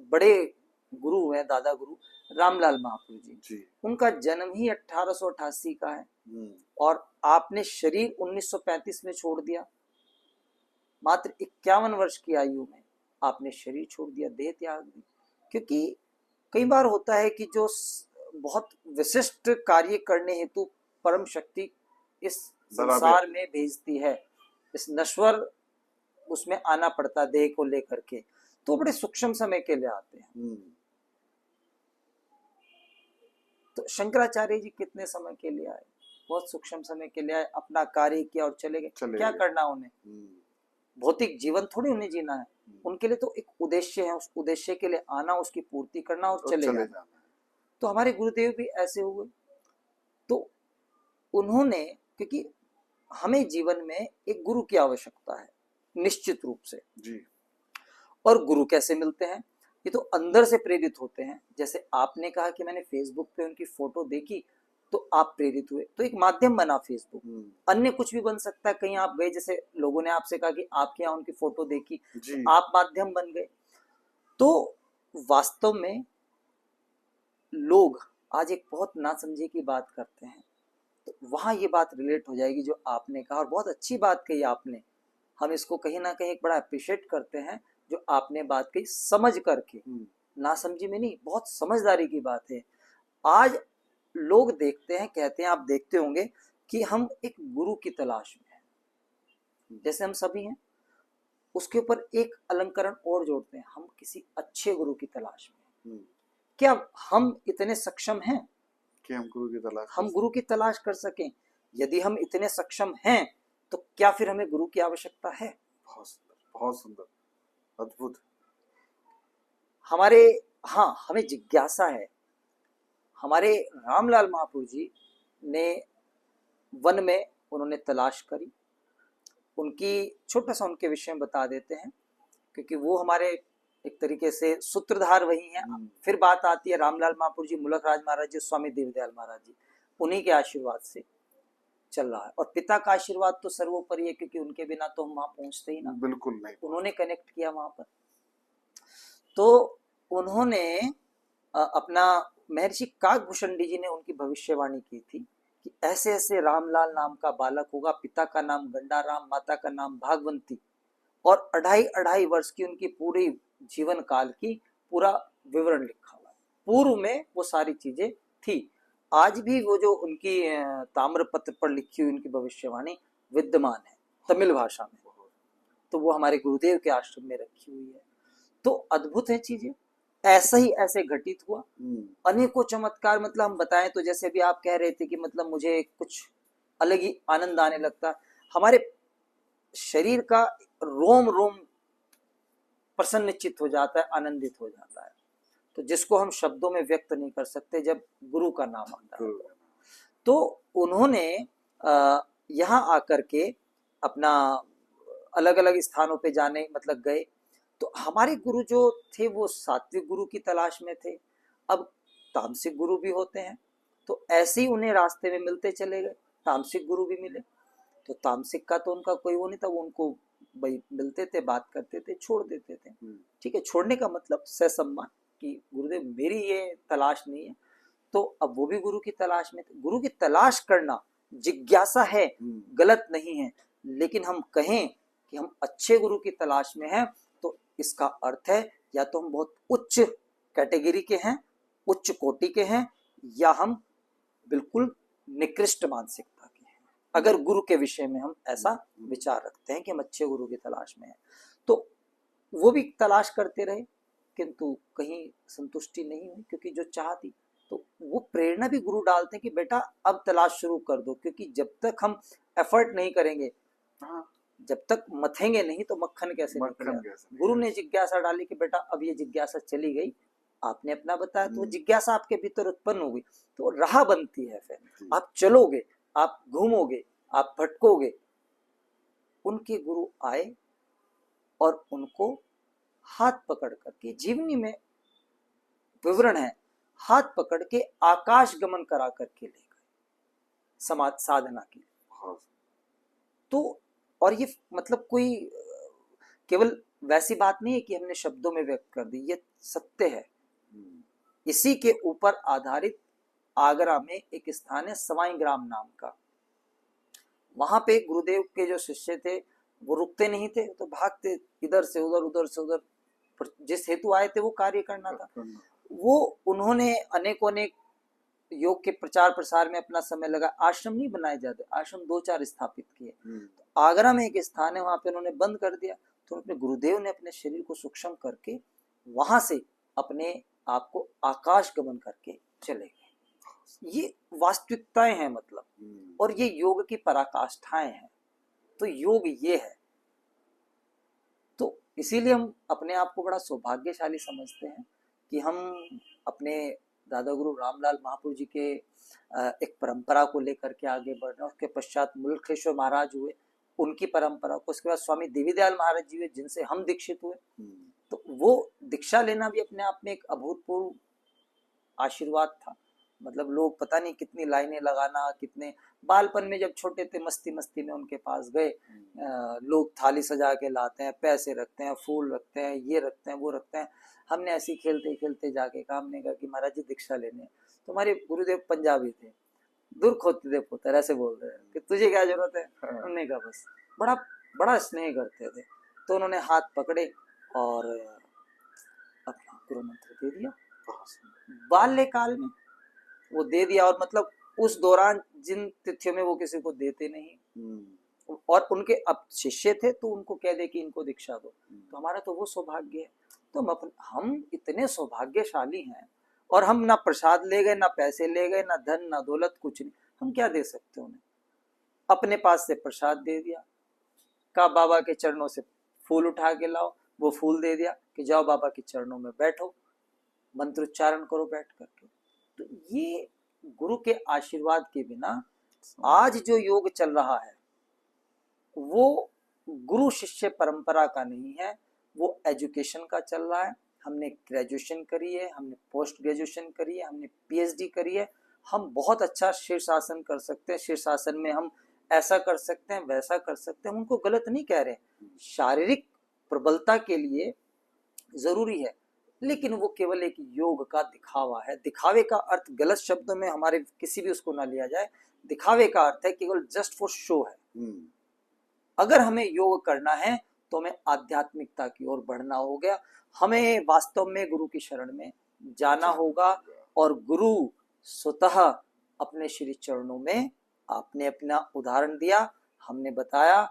बड़े गुरु हैं, दादा गुरु रामलाल महापुर जी, उनका जन्म ही 1888 का है, और आपने शरीर 1935 में छोड़ दिया। मात्र 51 वर्ष की आयु में आपने शरीर छोड़ दिया, देह त्याग दी। क्योंकि कई बार होता है कि जो बहुत विशिष्ट कार्य करने हेतु परम शक्ति इस संसार में भेजती है, इस नश्वर उसमें आना पड़ता देह को लेकर के, तो बड़े सूक्ष्म समय के लिए आते हैं। तो शंकराचार्य जी कितने समय के लिए आए? बहुत सूक्ष्म समय के लिए आए, अपना कार्य किया और चले गए। क्या करना उन्हें? भौतिक जीवन थोड़ी उन्हें जीना है, उनके लिए तो एक उद्देश्य है, उस उद्देश्य के लिए आना, उसकी पूर्ति करना और चले जाना। तो हमारे गुरुदेव भी ऐसे हुए। तो उन्होंने, क्योंकि हमें जीवन में एक गुरु की आवश्यकता है निश्चित रूप से जी। और गुरु कैसे मिलते हैं? ये तो अंदर से प्रेरित होते हैं। जैसे आपने कहा कि मैंने फेसबुक पे उनकी फोटो देखी तो आप प्रेरित हुए, तो एक माध्यम बना फेसबुक। अन्य कुछ भी बन सकता है, कहीं आप गए, जैसे लोगों ने आपसे कहा कि आपके यहाँ उनकी फोटो देखी तो आप माध्यम बन गए। तो वास्तव में लोग आज एक बहुत नासमझी की बात करते हैं, तो वहां ये बात रिलेट हो जाएगी जो आपने कहा, और बहुत अच्छी बात कही आपने। हम इसको कहीं ना कहीं बड़ा अप्रिशिएट करते हैं जो आपने बात कही, समझ करके। नासमझी में नहीं, बहुत समझदारी की बात है। आज लोग देखते हैं, कहते हैं, आप देखते होंगे कि हम एक गुरु की तलाश में हैं, जैसे हम सभी हैं। उसके ऊपर एक अलंकरण और जोड़ते हैं, हम किसी अच्छे गुरु की तलाश में। क्या हम इतने सक्षम हैं कि हम गुरु की तलाश कर सकें? यदि हम इतने सक्षम हैं तो क्या फिर हमें गुरु की आवश्यकता है? बहुत सुंदर, बहुत सुंदर, अद्भुत। हमें जिज्ञासा है। हमारे रामलाल महापुर जी ने वन में उन्होंने तलाश करी। उनकी छोटा सा उनके विषय में बता देते हैं, क्योंकि वो हमारे एक तरीके से सूत्रधार वही हैं। फिर बात आती है रामलाल महापुर जी, मुलक राज महाराज जी, स्वामी देवदयाल महाराज जी, उन्हीं के आशीर्वाद से चल रहा है। और पिता का आशीर्वाद तो सर्वोपरि है, क्योंकि उनके बिना तो हम वहां पहुंचते ही ना। बिल्कुल नहीं, उन्होंने कनेक्ट किया वहां पर। तो उन्होंने अपना, महर्षि काकभूषणी जी ने उनकी भविष्यवाणी की थी कि ऐसे ऐसे रामलाल नाम का बालक होगा, पिता का नाम गंडाराम, माता का नाम भागवंती, और 2.5 वर्ष की उनकी पूरी जीवन काल की पूरा विवरण लिखा हुआ है। पूर्व में वो सारी चीजें थी। आज भी वो जो उनकी ताम्रपत्र पर लिखी हुई उनकी भविष्यवाणी विद्यमान है तमिल भाषा में, तो वो हमारे गुरुदेव के आश्रम में रखी हुई है। तो अद्भुत है चीजें। ऐसा ही ऐसे घटित हुआ, अनेकों चमत्कार। मतलब हम बताएं तो जैसे भी आप कह रहे थे कि मतलब मुझे कुछ अलग ही आनंद आने लगता, हमारे शरीर का रोम रोम प्रसन्नचित्त हो जाता है, आनंदित हो जाता है। तो जिसको हम शब्दों में व्यक्त नहीं कर सकते जब गुरु का नाम आता है। तो उन्होंने यहाँ आकर के अपना अलग अलग स्थानों पे जाने मतलब गए। तो हमारे गुरु जो थे वो सात्विक गुरु की तलाश में थे। अब तामसिक गुरु भी होते हैं, तो ऐसे ही उन्हें रास्ते में मिलते चले गए। तामसिक गुरु भी मिले, तो तामसिक का तो उनका कोई वो नहीं था, वो उनको भाई मिलते थे, बात करते थे, छोड़ देते थे। ठीक है, छोड़ने का मतलब ससम्मान कि गुरुदेव मेरी ये तलाश नहीं है। तो अब वो भी गुरु की तलाश में थे। गुरु की तलाश करना जिज्ञासा है, गलत नहीं है, लेकिन हम कहें कि हम अच्छे गुरु की तलाश में हैं तो इसका अर्थ है या तो हम बहुत उच्च कैटेगरी के हैं, उच्च कोटि के हैं, या हम बिल्कुल निकृष्ट मानसिकता के हैं। अगर गुरु के विषय में हम ऐसा विचार रखते हैं कि हम अच्छे गुरु की तलाश में हैं, तो वो भी तलाश करते रहे, किंतु कहीं संतुष्टि नहीं हुई, क्योंकि जो चाह थी। तो वो प्रेरणा भी गुरु डालते हैं कि बेटा अब तलाश शुरू कर दो, क्योंकि जब तक हम एफर्ट नहीं करेंगे, जब तक मथेंगे नहीं तो मक्खन कैसे निकलेगा। गुरु ने जिज्ञासा डाली कि बेटा अब ये जिज्ञासा चली गई, आपने अपना बताया, तो जिज्ञासा आपके भीतर उत्पन्न हो गई, तो राह बनती है। फिर आप चलोगे, आप घूमोगे, आप भटकोगे। उनके गुरु आए और उनको हाथ पकड़ करके जीवनी में विवरण है, हाथ पकड़ के आकाश गमन करा करके ले गए समाज साधना की। हाँ। तो और ये मतलब कोई केवल वैसी बात नहीं है कि हमने शब्दों में व्यक्त कर दी, ये सत्य है। इसी के ऊपर आधारित आगरा में एक स्थान है सवाई ग्राम नाम का। वहां पे गुरुदेव के जो शिष्य थे वो रुकते नहीं थे, तो भागते इधर से उधर, उधर से उधर, जिस हेतु आए थे वो कार्य करना था। वो उन्होंने अनेकों अनेक योग के प्रचार प्रसार में अपना समय लगा। आश्रम नहीं बनाए जाते, आश्रम 2-4 स्थापित किए। तो आगरा में एक स्थान है, वहां पे उन्होंने बंद कर दिया। तो अपने गुरुदेव ने अपने शरीर को सूक्ष्म करके वहां से अपने आप को आकाश गमन करके चले गए। ये वास्तविकताएं हैं मतलब, और ये योग की पराकाष्ठाएं हैं। तो योग ये है। तो इसीलिए हम अपने आप को बड़ा सौभाग्यशाली समझते हैं कि हम अपने दादा गुरु रामलाल महापुर जी के एक परंपरा को लेकर के आगे बढ़ रहे हैं। उसके पश्चात मुलखेश्वर महाराज हुए, उनकी परंपरा को, उसके बाद स्वामी देवीदयाल महाराज जी हुए जिनसे हम दीक्षित हुए। तो वो दीक्षा लेना भी अपने आप में एक अभूतपूर्व आशीर्वाद था। मतलब लोग पता नहीं कितनी लाइनें लगाना, कितने बालपन में जब छोटे थे मस्ती मस्ती में उनके पास गए, लोग थाली सजा के लाते हैं, पैसे रखते हैं, फूल रखते हैं, ये रखते हैं, वो रखते हैं। हमने ऐसे खेलते खेलते जाके कहा, हमने कहा कि महाराज जी दीक्षा लेने। तो हमारे गुरुदेव पंजाबी थे, दूर खोते दे पुत्र, ऐसे बोल रहे हैं कि तुझे क्या जरूरत है। हमने कहा बस, बड़ा बड़ा स्नेह करते थे। तो उन्होंने हाथ पकड़े और अपना गुरु मंत्र दे दिया। बाल्यकाल में वो दे दिया, और मतलब उस दौरान जिन तिथियों में वो किसी को देते नहीं, और उनके अब शिष्य थे तो उनको कह दे कि इनको दीक्षा दो। तो हमारा तो वो सौभाग्य है। तो हम इतने सौभाग्यशाली हैं, और हम ना प्रसाद ले गए, ना पैसे ले गए, ना धन, ना दौलत, कुछ नहीं। हम क्या दे सकते उन्हें? अपने पास से प्रसाद दे दिया, का बाबा के चरणों से फूल उठा के लाओ, वो फूल दे दिया कि जाओ बाबा के चरणों में बैठो, मंत्र उच्चारण करो बैठ करके। तो ये गुरु के आशीर्वाद के बिना आज जो योग चल रहा है वो गुरु शिष्य परंपरा का नहीं है, वो एजुकेशन का चल रहा है। हमने ग्रेजुएशन करी है, हमने पोस्ट ग्रेजुएशन करी है, हमने पीएचडी करी है। हम बहुत अच्छा शीर्षासन कर सकते हैं, शीर्षासन में हम ऐसा कर सकते हैं, वैसा कर सकते हैं। उनको गलत नहीं कह रहे, शारीरिक प्रबलता के लिए जरूरी है, लेकिन वो केवल एक योग का दिखावा है। दिखावे का अर्थ गलत शब्दों में हमारे किसी भी उसको ना लिया जाए। दिखावे का अर्थ है केवल जस्ट फॉर शो है। अगर हमें योग करना है तो हमें आध्यात्मिकता की ओर बढ़ना हो गया, हमें वास्तव में गुरु की शरण में जाना होगा। और गुरु स्वतः अपने श्री चरणों में, आपने अपना उदाहरण दिया, हमने बताया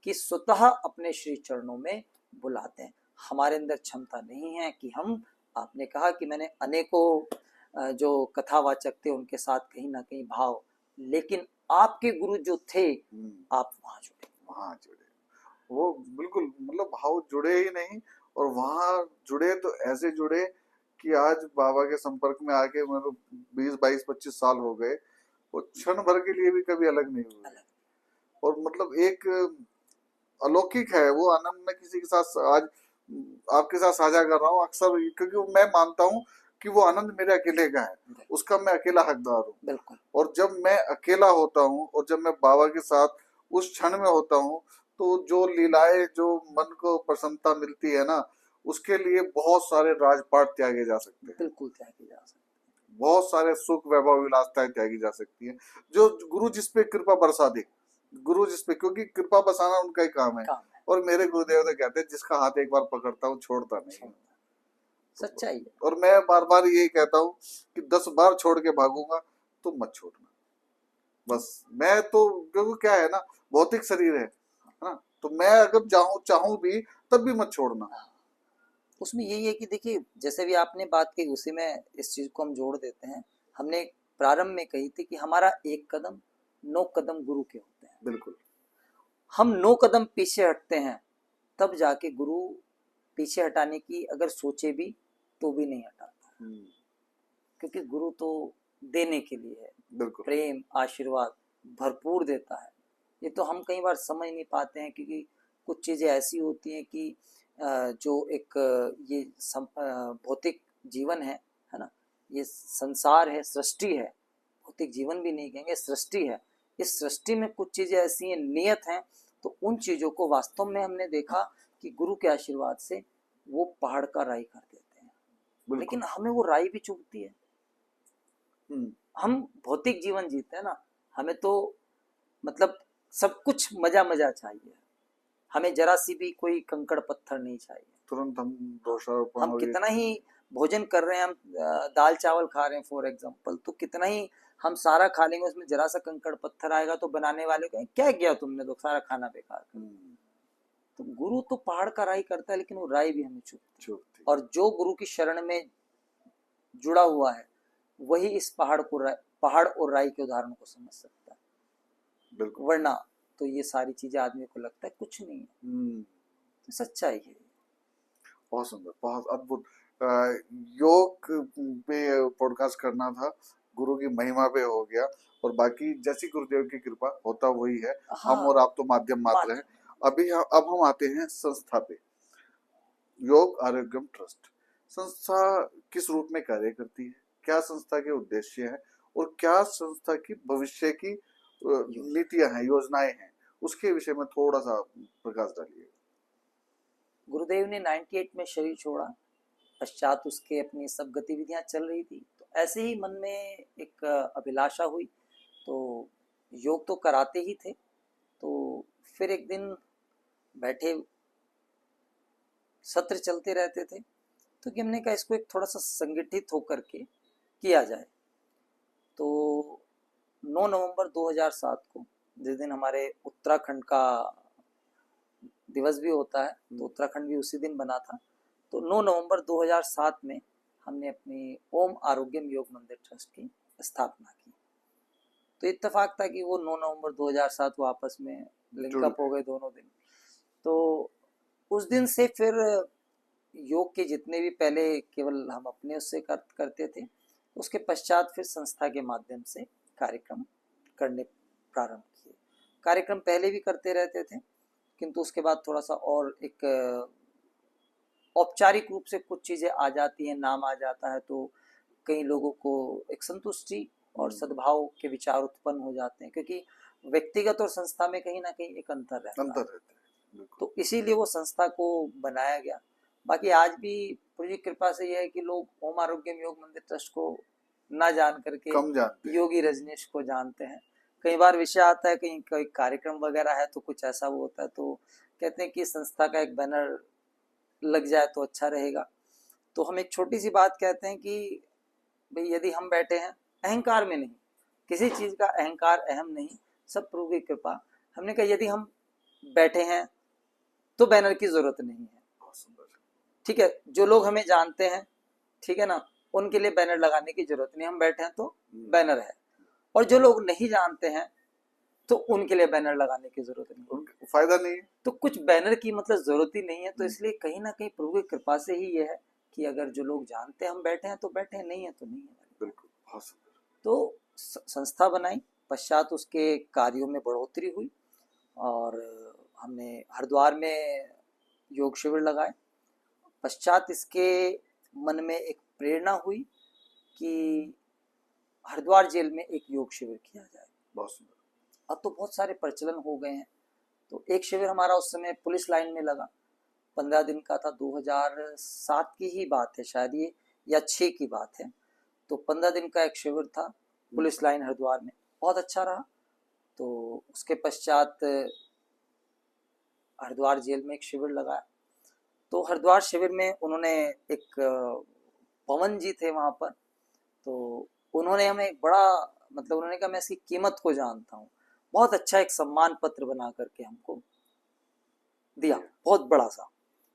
कि स्वतः अपने श्री चरणों में बुलाते हैं। हमारे अंदर क्षमता नहीं है कि हम, आपने कहा कि मैंने अनेकों जो कथावाचक थे उनके साथ कहीं ना कहीं भाव, लेकिन आपके गुरु जो थे आप वहां जुड़े। वो बिल्कुल मतलब भाव जुड़े ही नहीं, और वहां जुड़े तो ऐसे जुड़े कि आज बाबा के संपर्क में आके मतलब 20-22-25 साल हो गए, वो क्षण भर के लिए भी कभी अलग नहीं हुए। और मतलब एक अलौकिक है वो आनंद। मैं किसी के साथ आज आपके साथ साझा कर रहा हूँ अक्सर, क्योंकि मैं मानता हूँ कि वो आनंद मेरे अकेले का है, उसका मैं अकेला हकदार हूँ। और जब मैं अकेला होता हूँ और जब मैं बाबा के साथ उस क्षण में होता हूँ, तो जो लीलाएं, जो मन को प्रसन्नता मिलती है ना, उसके लिए बहुत सारे राजपाट त्यागे जा सकते हैं। बिल्कुल त्यागे जा सकते हैं। बहुत सारे सुख वैभव विलासताएं त्यागी जा सकती हैं, जो गुरु जिस पे कृपा बरसा दे। गुरु जिस पे, क्योंकि कृपा बरसाना उनका ही काम है। और मेरे गुरुदेव तो कहते हैं जिसका हाथ एक बार पकड़ता हूँ छोड़ता नहीं। सच्चाई है। और मैं बार बार यही कहता हूँ कि 10 बार छोड़ के भागूंगा तो मत छोड़ना बस। मैं तो, क्योंकि क्या है ना, भौतिक शरीर है ना, तो मैं अगर चाहूं भी तब भी मत छोड़ना। उसमें यही है कि देखिए, जैसे भी आपने बात की उसी में इस चीज को हम जोड़ देते हैं। हमने प्रारंभ में कही थी कि हमारा एक कदम 9 कदम गुरु के होते हैं। बिल्कुल। हम 9 कदम पीछे हटते हैं तब जाके गुरु पीछे हटाने की अगर सोचे भी तो भी नहीं हटाता, क्योंकि गुरु तो देने के लिए है, प्रेम आशीर्वाद भरपूर देता है। ये तो हम कई बार समझ नहीं पाते हैं, क्योंकि कुछ चीजें ऐसी होती हैं कि जो एक ये भौतिक जीवन है है ना। ये संसार है, सृष्टि है, भौतिक जीवन भी नहीं कहेंगे, सृष्टि है। इस सृष्टि में कुछ चीजें ऐसी हैं, नियत हैं, तो उन चीजों को वास्तव में हमने देखा कि गुरु के आशीर्वाद से वो पहाड़ का राई कर देते हैं। लेकिन हमें वो राई भी चुभती है। हम भौतिक जीवन जीते हैं ना, हमें तो मतलब सब कुछ मजा मजा चाहिए, हमें जरा सी भी कोई कंकड़ पत्थर नहीं चाहिए। तुरंत हम दोषारोपण हम कितना ही भोजन कर रहे हैं, हम दाल चावल खा रहे हैं फॉर एग्जांपल, तो कितना ही हम सारा खा लेंगे, उसमें जरा सा कंकड़ पत्थर आएगा तो बनाने वाले को क्या किया तुमने, तो सारा खाना बेकार कर। तो गुरु तो पहाड़ का राई करता है, लेकिन वो राई भी हमें चुभती। और जो गुरु की शरण में जुड़ा हुआ है वही इस पहाड़ और राई के उदाहरण को समझ सकता है, वरना तो ये सारी चीजें आदमी को लगता है कुछ नहीं है। तो सच्चाई है। बहुत सुंदर, बहुत अद्भुत। योग पे पॉडकास्ट करना था, गुरु की महिमा पे हो गया, और बाकी जैसी गुरुदेव की कृपा होता वही है। हाँ, हम और आप तो माध्यम मात्र हैं। अब हम आते हैं संस्था पे। योग आरोग्यम ट्रस्ट संस्था किस रूप में कार्य करती है, क्या संस्था के उद्देश्य है, और क्या संस्था की भविष्य की नीतियां हैं, योजनाएं हैं, उसके विषय में थोड़ा सा प्रकाश डालिए। गुरुदेव ने 98 में शरीर छोड़ा, पश्चात उसके अपनी सब गतिविधियां चल रही थी, तो ऐसे ही मन में एक अभिलाषा हुई, तो योग तो कराते ही थे। तो फिर एक दिन बैठे, सत्र चलते रहते थे, तो कि हमने कहा इसको एक थोड़ा सा संगठित होकर के किया जाए। तो 9 नवंबर 2007 को, जिस दिन हमारे उत्तराखंड का दिवस भी होता है, तो उत्तराखंड भी उसी दिन बना था। तो 9 नवंबर 2007 में हमने अपनी ओम आरोग्यम योग मंदिर ट्रस्ट की स्थापना की। तो इत्तेफाक था कि वो 9 नवंबर 2007 वो आपस में लिंकअप हो गए दोनों दिन। तो उस दिन से फिर योग के जितने भी पहले केवल हम अपने उससे करते थे, उसके पश्चात फिर संस्था के माध्यम से कार्यक्रम करने प्रारंभ किए। कार्यक्रम पहले भी करते रहते थे, किंतु उसके बाद थोड़ा सा और एक औपचारिक रूप से कुछ चीजें आ जाती हैं, नाम आ जाता है, तो कई लोगों को एक संतुष्टि और सद्भाव के विचार उत्पन्न हो जाते हैं, क्योंकि व्यक्तिगत और संस्था में कहीं ना कहीं एक अंतर रहता है। तो इसीलिए वो संस्था को बनाया गया। बाकी आज भी प्रभु की कृपा से यह है कि लोग ओम आरोग्यम योग मंदिर ट्रस्ट को ना जान करके योगी रजनीश को जानते हैं। कई बार विषय आता है, कहीं कोई कार्यक्रम वगैरह है तो कुछ ऐसा वो होता है, तो कहते हैं कि संस्था का एक बैनर लग जाए तो अच्छा रहेगा। तो हम एक छोटी सी बात कहते हैं कि भाई यदि हम बैठे हैं, अहंकार में नहीं, किसी चीज का अहंकार अहम नहीं, सब प्रभु की कृपा। हमने कहा यदि हम बैठे हैं तो बैनर की जरूरत नहीं है, ठीक है, जो लोग हमें जानते हैं, ठीक है ना, उनके लिए बैनर लगाने की जरूरत नहीं, हम बैठे हैं तो बैनर है। और जो लोग नहीं जानते हैं तो उनके लिए बैनर लगाने की जरूरत नहीं, फायदा नहीं है, तो कुछ बैनर की मतलब जरूरत ही नहीं है। तो इसलिए कहीं ना कहीं प्रभु की कृपा से ही ये है कि अगर जो लोग जानते हैं हम बैठे हैं तो बैठे हैं, नहीं है तो नहीं है। बिल्कुल। तो संस्था बनाई, पश्चात उसके कार्यों में बढ़ोतरी हुई, और हमने हरिद्वार में योग शिविर लगाए। पश्चात इसके मन में एक प्रेरणा हुई कि हरिद्वार जेल में एक योग शिविर किया जाए। बहुत सुंदर। अब तो बहुत सारे प्रचलन हो गए हैं, तो एक शिविर हमारा उस समय पुलिस लाइन में लगा, 15 दिन का था, 2007 की ही बात है शायद ये, या 6 की बात है। तो 15 दिन का एक शिविर था पुलिस लाइन हरिद्वार में, बहुत अच्छा रहा। तो उसके पश्चात हरिद्वार जेल में एक शिविर लगाया। तो हरिद्वार शिविर में उन्होंने एक पवन जी थे वहां पर, तो उन्होंने हमें एक बड़ा मतलब उन्होंने कहा मैं इसकी कीमत को जानता हूँ, बहुत अच्छा एक सम्मान पत्र बना करके हमको दिया, बहुत बड़ा सा,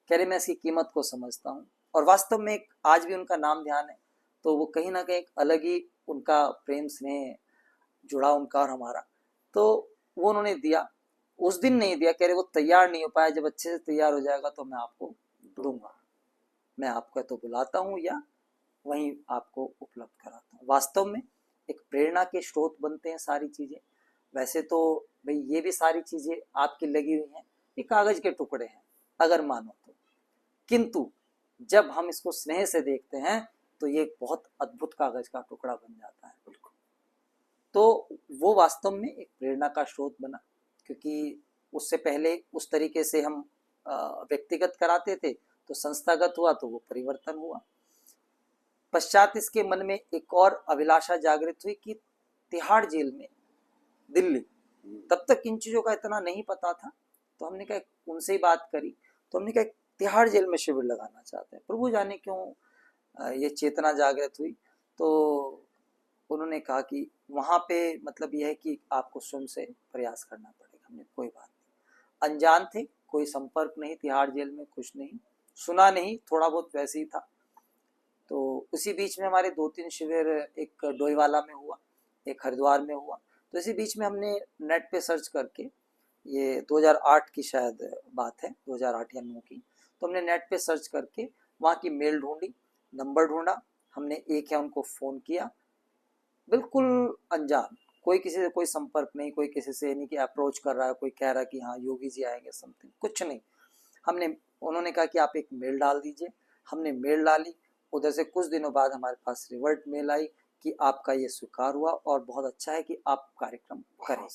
कह रहे मैं इसकी कीमत को समझता हूँ। और वास्तव में एक आज भी उनका नाम ध्यान है, तो वो कहीं ना कहीं एक अलग ही उनका प्रेम स्नेह जुड़ा उनका और हमारा। तो वो उन्होंने दिया, उस दिन नहीं दिया, कह रहे वो तैयार नहीं हो पाया, जब अच्छे से तैयार हो जाएगा तो मैं आपको दूंगा, मैं आपको तो बुलाता हूँ या वहीं आपको उपलब्ध कराता हूँ। वास्तव में एक प्रेरणा के स्रोत बनते हैं सारी चीजें। वैसे तो भाई ये भी सारी चीजें आपकी लगी हुई हैं, ये कागज के टुकड़े हैं अगर मानो तो, किंतु जब हम इसको स्नेह से देखते हैं तो ये एक बहुत अद्भुत कागज का टुकड़ा बन जाता है। बिल्कुल। तो वो वास्तव में एक प्रेरणा का स्रोत बना, क्योंकि उससे पहले उस तरीके से हम व्यक्तिगत कराते थे, तो संस्थागत हुआ तो वो परिवर्तन हुआ। पश्चात इसके मन में एक और अभिलाषा जागृत हुई कि तिहाड़ जेल में, दिल्ली, तब तक इन चीजों का इतना नहीं पता था। तो हमने कहा, उनसे ही बात करी, तो हमने कहा तिहाड़ जेल में शिविर लगाना चाहते हैं। प्रभु जाने क्यों ये चेतना जागृत हुई। तो उन्होंने कहा कि वहां पे मतलब यह है कि आपको स्वयं से प्रयास करना पड़ेगा। हमने कोई बात नहीं, अनजान थे, कोई संपर्क नहीं, तिहाड़ जेल में कुछ नहीं, सुना नहीं, थोड़ा बहुत वैसे ही था। तो उसी बीच में हमारे 2-3 शिविर, एक डोईवाला में हुआ, एक हरिद्वार में हुआ। तो इसी बीच में हमने नेट पे सर्च करके, ये 2008 की शायद बात है, 2008 या 9 की, तो हमने नेट पे सर्च करके वहाँ की मेल ढूंढी, नंबर ढूंढा, हमने एक है उनको फ़ोन किया, बिल्कुल अनजान, कोई किसी से कोई संपर्क नहीं, कोई किसी से नहीं कि अप्रोच कर रहा है, कोई कह रहा है कि हाँ योगी जी आएंगे, समथिंग, कुछ नहीं। हमने, उन्होंने कहा कि आप एक मेल डाल दीजिए, हमने मेल डाली। उधर से कुछ दिनों बाद हमारे पास रिवर्ट मेल आई कि आपका ये स्वीकार हुआ और बहुत अच्छा है कि आप कार्यक्रम करें।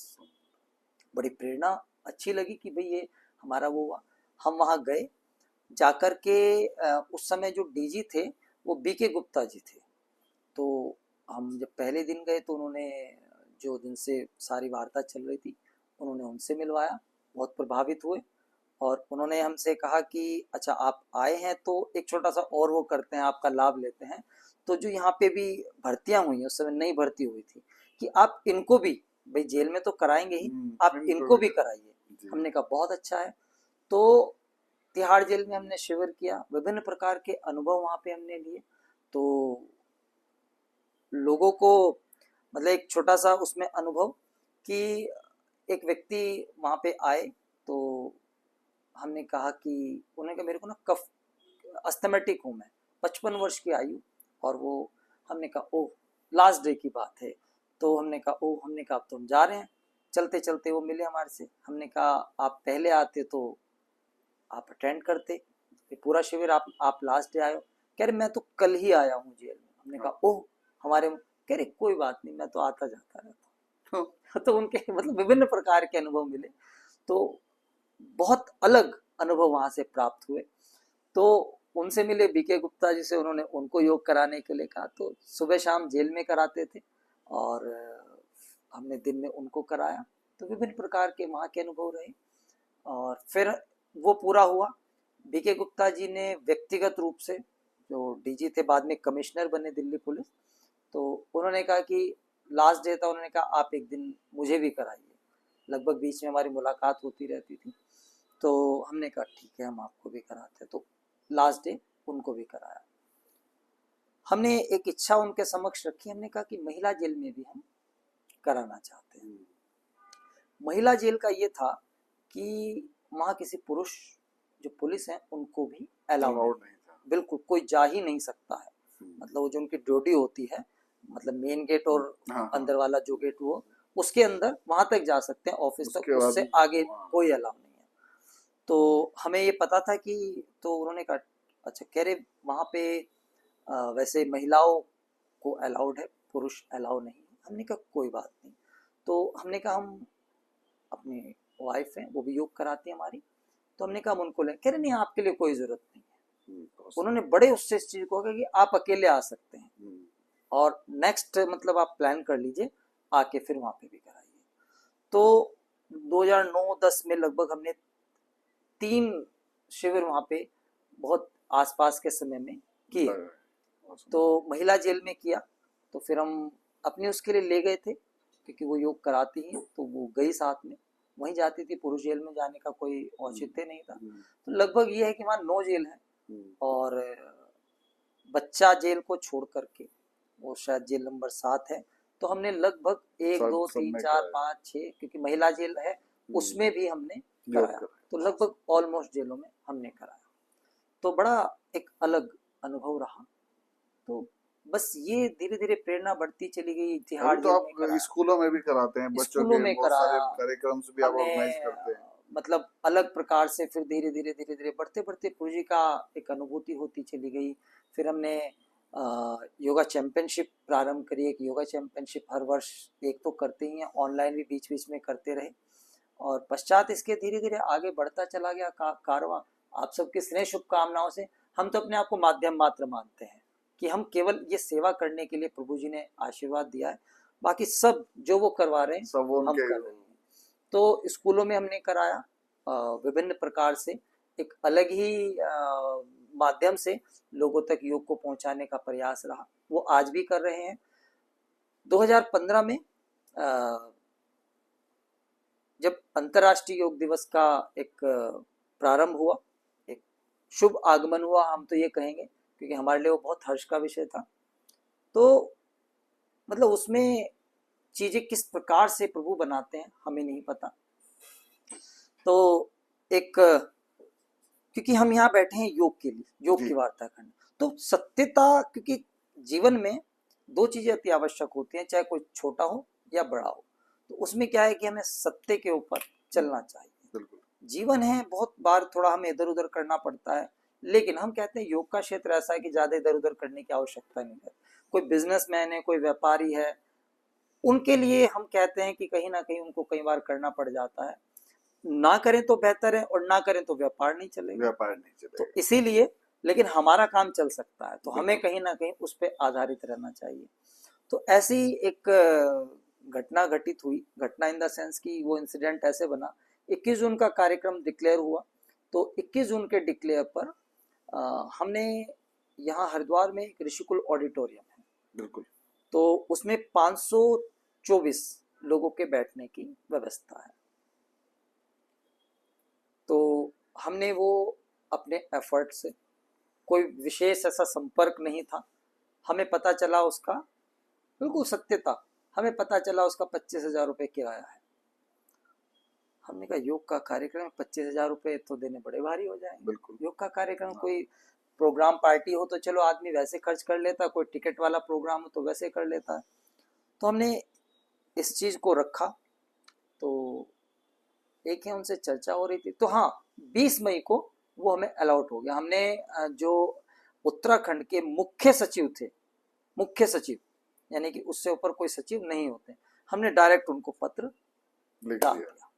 बड़ी प्रेरणा अच्छी लगी कि भाई ये हमारा वो हुआ। हम वहाँ गए, जाकर के उस समय जो डीजी थे वो बीके गुप्ता जी थे। तो हम जब पहले दिन गए तो उन्होंने, जो दिन से सारी वार्ता चल रही थी, उन्होंने उनसे मिलवाया, बहुत प्रभावित हुए। और उन्होंने हमसे कहा कि अच्छा आप आए हैं तो एक छोटा सा और वो करते हैं, आपका लाभ लेते हैं। तो जो यहाँ पे भी भर्तियां हुई, उस समय नई भर्ती हुई थी, कि आप इनको भी, भाई जेल में तो कराएंगे ही, आप इनको भी कराइए। हमने कहा बहुत अच्छा है। तो तिहाड़ जेल में हमने शिविर किया, विभिन्न प्रकार के अनुभव वहाँ पे हमने लिए। तो लोगों को मतलब एक छोटा सा उसमें अनुभव कि एक व्यक्ति वहाँ पे आए, तो हमने कहा कि, उन्होंने कहा मेरे को ना कफ, अस्थमेटिक हूँ मैं, 55 वर्ष की आयु। और वो, हमने कहा ओह, लास्ट डे की बात है। तो हमने कहा ओह, हमने कहा अब तो हम जा रहे हैं। चलते चलते वो मिले हमारे से, हमने कहा आप पहले आते तो आप अटेंड करते, ये पूरा शिविर आप लास्ट डे आए हो। कह रहे मैं तो कल ही आया हूँ जेल में। हमने कहा ओह, हमारे, कह रहे कोई बात नहीं, मैं तो आता जाता रहता हूँ। तो उनके मतलब विभिन्न प्रकार के अनुभव मिले, तो बहुत अलग अनुभव वहां से प्राप्त हुए। तो उनसे मिले बीके गुप्ता जी से, उन्होंने उनको योग कराने के लिए कहा, तो सुबह शाम जेल में कराते थे और हमने दिन में उनको कराया। तो विभिन्न प्रकार के वहाँ के अनुभव रहे। और फिर वो पूरा हुआ। बीके गुप्ता जी ने व्यक्तिगत रूप से, जो डीजी थे, बाद में कमिश्नर बने दिल्ली पुलिस, तो उन्होंने कहा कि लास्ट डे था, उन्होंने कहा आप एक दिन मुझे भी कराइए। लगभग बीच में हमारी मुलाकात होती रहती थी। तो हमने कहा ठीक है, हम आपको भी कराते हैं। तो लास्ट डे उनको भी कराया। हमने एक इच्छा उनके समक्ष रखी, हमने कहा कि महिला जेल में भी हम कराना चाहते हैं। महिला जेल का ये था कि वहाँ किसी पुरुष जो पुलिस हैं उनको भी अलाउड नहीं था, बिल्कुल कोई जा ही नहीं सकता है। मतलब वो जो उनकी ड्यूटी होती है, मतलब मेन गेट और अंदर वाला जो गेट, वो उसके अंदर वहां तक जा सकते हैं ऑफिस तक, उससे आगे कोई अलाउ नहीं है। तो हमें ये पता था कि, तो उन्होंने कहा अच्छा, कह रहे वहाँ पे वैसे महिलाओं को अलाउड है, पुरुष अलाउ नहीं है। हमने कहा कोई बात नहीं। तो हमने कहा हम, अपनी वाइफ है वो भी योग कराती है हमारी, तो हमने कहा हम उनको लें। कह रहे नहीं, आपके लिए कोई जरूरत नहीं है। उन्होंने बड़े उससे इस चीज को कहा कि आप अकेले आ सकते हैं और नेक्स्ट मतलब आप प्लान कर लीजिए, आके फिर वहां पे भी कराइए। तो 2009-10 में लगभग हमने 3 शिविर वहां पे बहुत आसपास के समय में किए। तो महिला जेल में किया, तो फिर हम अपने उसके लिए ले गए थे, क्योंकि वो योग कराती हैं, तो वो गई साथ में, वहीं जाती थी। पुरुष जेल में जाने का कोई औचित्य नहीं था। तो लगभग ये है कि वहाँ 9 जेल है। और बच्चा जेल को छोड़ करके वो शायद जेल नंबर 7 है। तो हमने लगभग 1, 2, 3, 4, 5, 6, क्योंकि महिला जेल है उसमें भी हमने कराया। तो लगभग ऑलमोस्ट जेलों में हमने कराया। तो बड़ा एक अलग अनुभव रहा। तो बस ये धीरे धीरे प्रेरणा बढ़ती चली गई। तिहाड़ तो आप स्कूलों में भी कराते हैं, बच्चों के बहुत सारे कार्यक्रम भी आप ऑर्गेनाइज करते हैं। मतलब अलग प्रकार से फिर धीरे धीरे बढ़ते बढ़ते प्रभु जी का एक अनुभूति होती चली गई। फिर हमने योगा चैंपियनशिप प्रारंभ करी। एक योगा चैंपियनशिप हर वर्ष एक तो करते ही हैं, ऑनलाइन भी बीच बीच में करते रहे, और पश्चात इसके धीरे धीरे आगे बढ़ता चला गया कारवां। आप सबकी स्नेह शुभकामनाओं से हम तो अपने आप को माध्यम मात्र मानते हैं कि हम केवल ये सेवा करने के लिए प्रभु जी ने आशीर्वाद दिया है, बाकी सब जो वो करवा रहे हैं सब वो हम उनके कर रहे हैं। तो स्कूलों में हमने कराया, विभिन्न प्रकार से एक अलग ही माध्यम से लोगों तक योग को पहुंचाने का प्रयास रहा, वो आज भी कर रहे हैं। 2015 में जब अंतर्राष्ट्रीय योग दिवस का एक प्रारंभ हुआ, एक शुभ आगमन हुआ, हम तो ये कहेंगे, क्योंकि हमारे लिए वो बहुत हर्ष का विषय था। तो मतलब उसमें चीजें किस प्रकार से प्रभु बनाते हैं हमें नहीं पता। तो एक, क्योंकि हम यहाँ बैठे हैं योग के लिए, योग की वार्ता करने, तो सत्यता, क्योंकि जीवन में दो चीजें अति आवश्यक होती हैं, चाहे कोई छोटा हो या बड़ा हो। तो उसमें क्या है कि हमें सत्य के ऊपर चलना चाहिए। जीवन है, बहुत बार थोड़ा हमें इधर उधर करना पड़ता है, लेकिन हम कहते हैं योग का क्षेत्र ऐसा है कि ज्यादा इधर उधर करने की आवश्यकता नहीं है। कोई बिजनेसमैन है, कोई व्यापारी है, उनके लिए हम कहते हैं कि कहीं ना कहीं उनको कई बार करना पड़ जाता है। ना करें तो बेहतर है, और ना करें तो व्यापार नहीं चलेगा। तो इसीलिए, लेकिन हमारा काम चल सकता है, तो हमें कहीं ना कहीं उस पर आधारित रहना चाहिए। तो ऐसी एक घटना घटित हुई, घटना इन द सेंस की वो इंसिडेंट ऐसे बना, 21 जून का कार्यक्रम डिक्लेयर हुआ। तो 21 जून के डिक्लेयर पर हमने यहाँ हरिद्वार में एक ऋषिकुल ऑडिटोरियम है, बिल्कुल, तो उसमें 524 लोगों के बैठने की व्यवस्था है। तो हमने वो अपने एफर्ट से, कोई विशेष ऐसा संपर्क नहीं था, हमें पता चला उसका, बिल्कुल सत्य था, हमें पता चला उसका 25,000 रुपये किराया है। हमने कहा योग का कार्यक्रम 25,000 रुपये तो देने बड़े भारी हो जाएंगे। बिल्कुल, योग का कार्यक्रम, कोई प्रोग्राम पार्टी हो तो चलो आदमी वैसे खर्च कर लेता, कोई टिकट वाला प्रोग्राम हो तो वैसे कर लेता है। तो हमने इस चीज को रखा। तो एक है उनसे चर्चा हो रही थी, तो हाँ, 20 मई को वो हमें अलॉट हो गया। हमने जो उत्तराखंड के मुख्य सचिव थे, मुख्य सचिव यानी कि उससे ऊपर कोई सचिव नहीं होते, हमने डायरेक्ट उनको पत्र डाल दिया,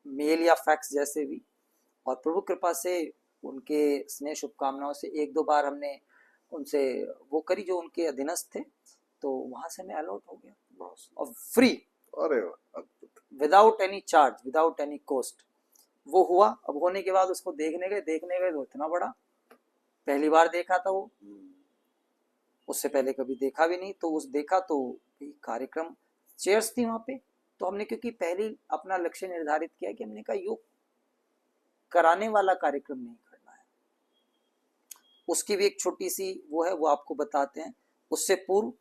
मेल या फैक्स जैसे भी, और प्रभु कृपा से उनके स्नेह शुभकामनाओं से एक दो बार हमने उनसे वो करी जो उनके अधीनस्थ थे, तो वहां से हमें अलॉट हो गया और फ्री, अरे without any charge, without any cost वो हुआ। अब होने के बाद उसको देखने गए तो इतना बड़ा, पहली बार देखा था वो, उससे पहले कभी देखा भी नहीं। तो उस देखा तो कार्यक्रम, चेयर्स थी वहां पे, तो हमने क्योंकि पहले अपना लक्ष्य निर्धारित किया कि हमने कहा योग कराने वाला कार्यक्रम नहीं करना है। उसकी भी एक छोटी सी वो है, वो आपको बताते हैं। उससे पूर्व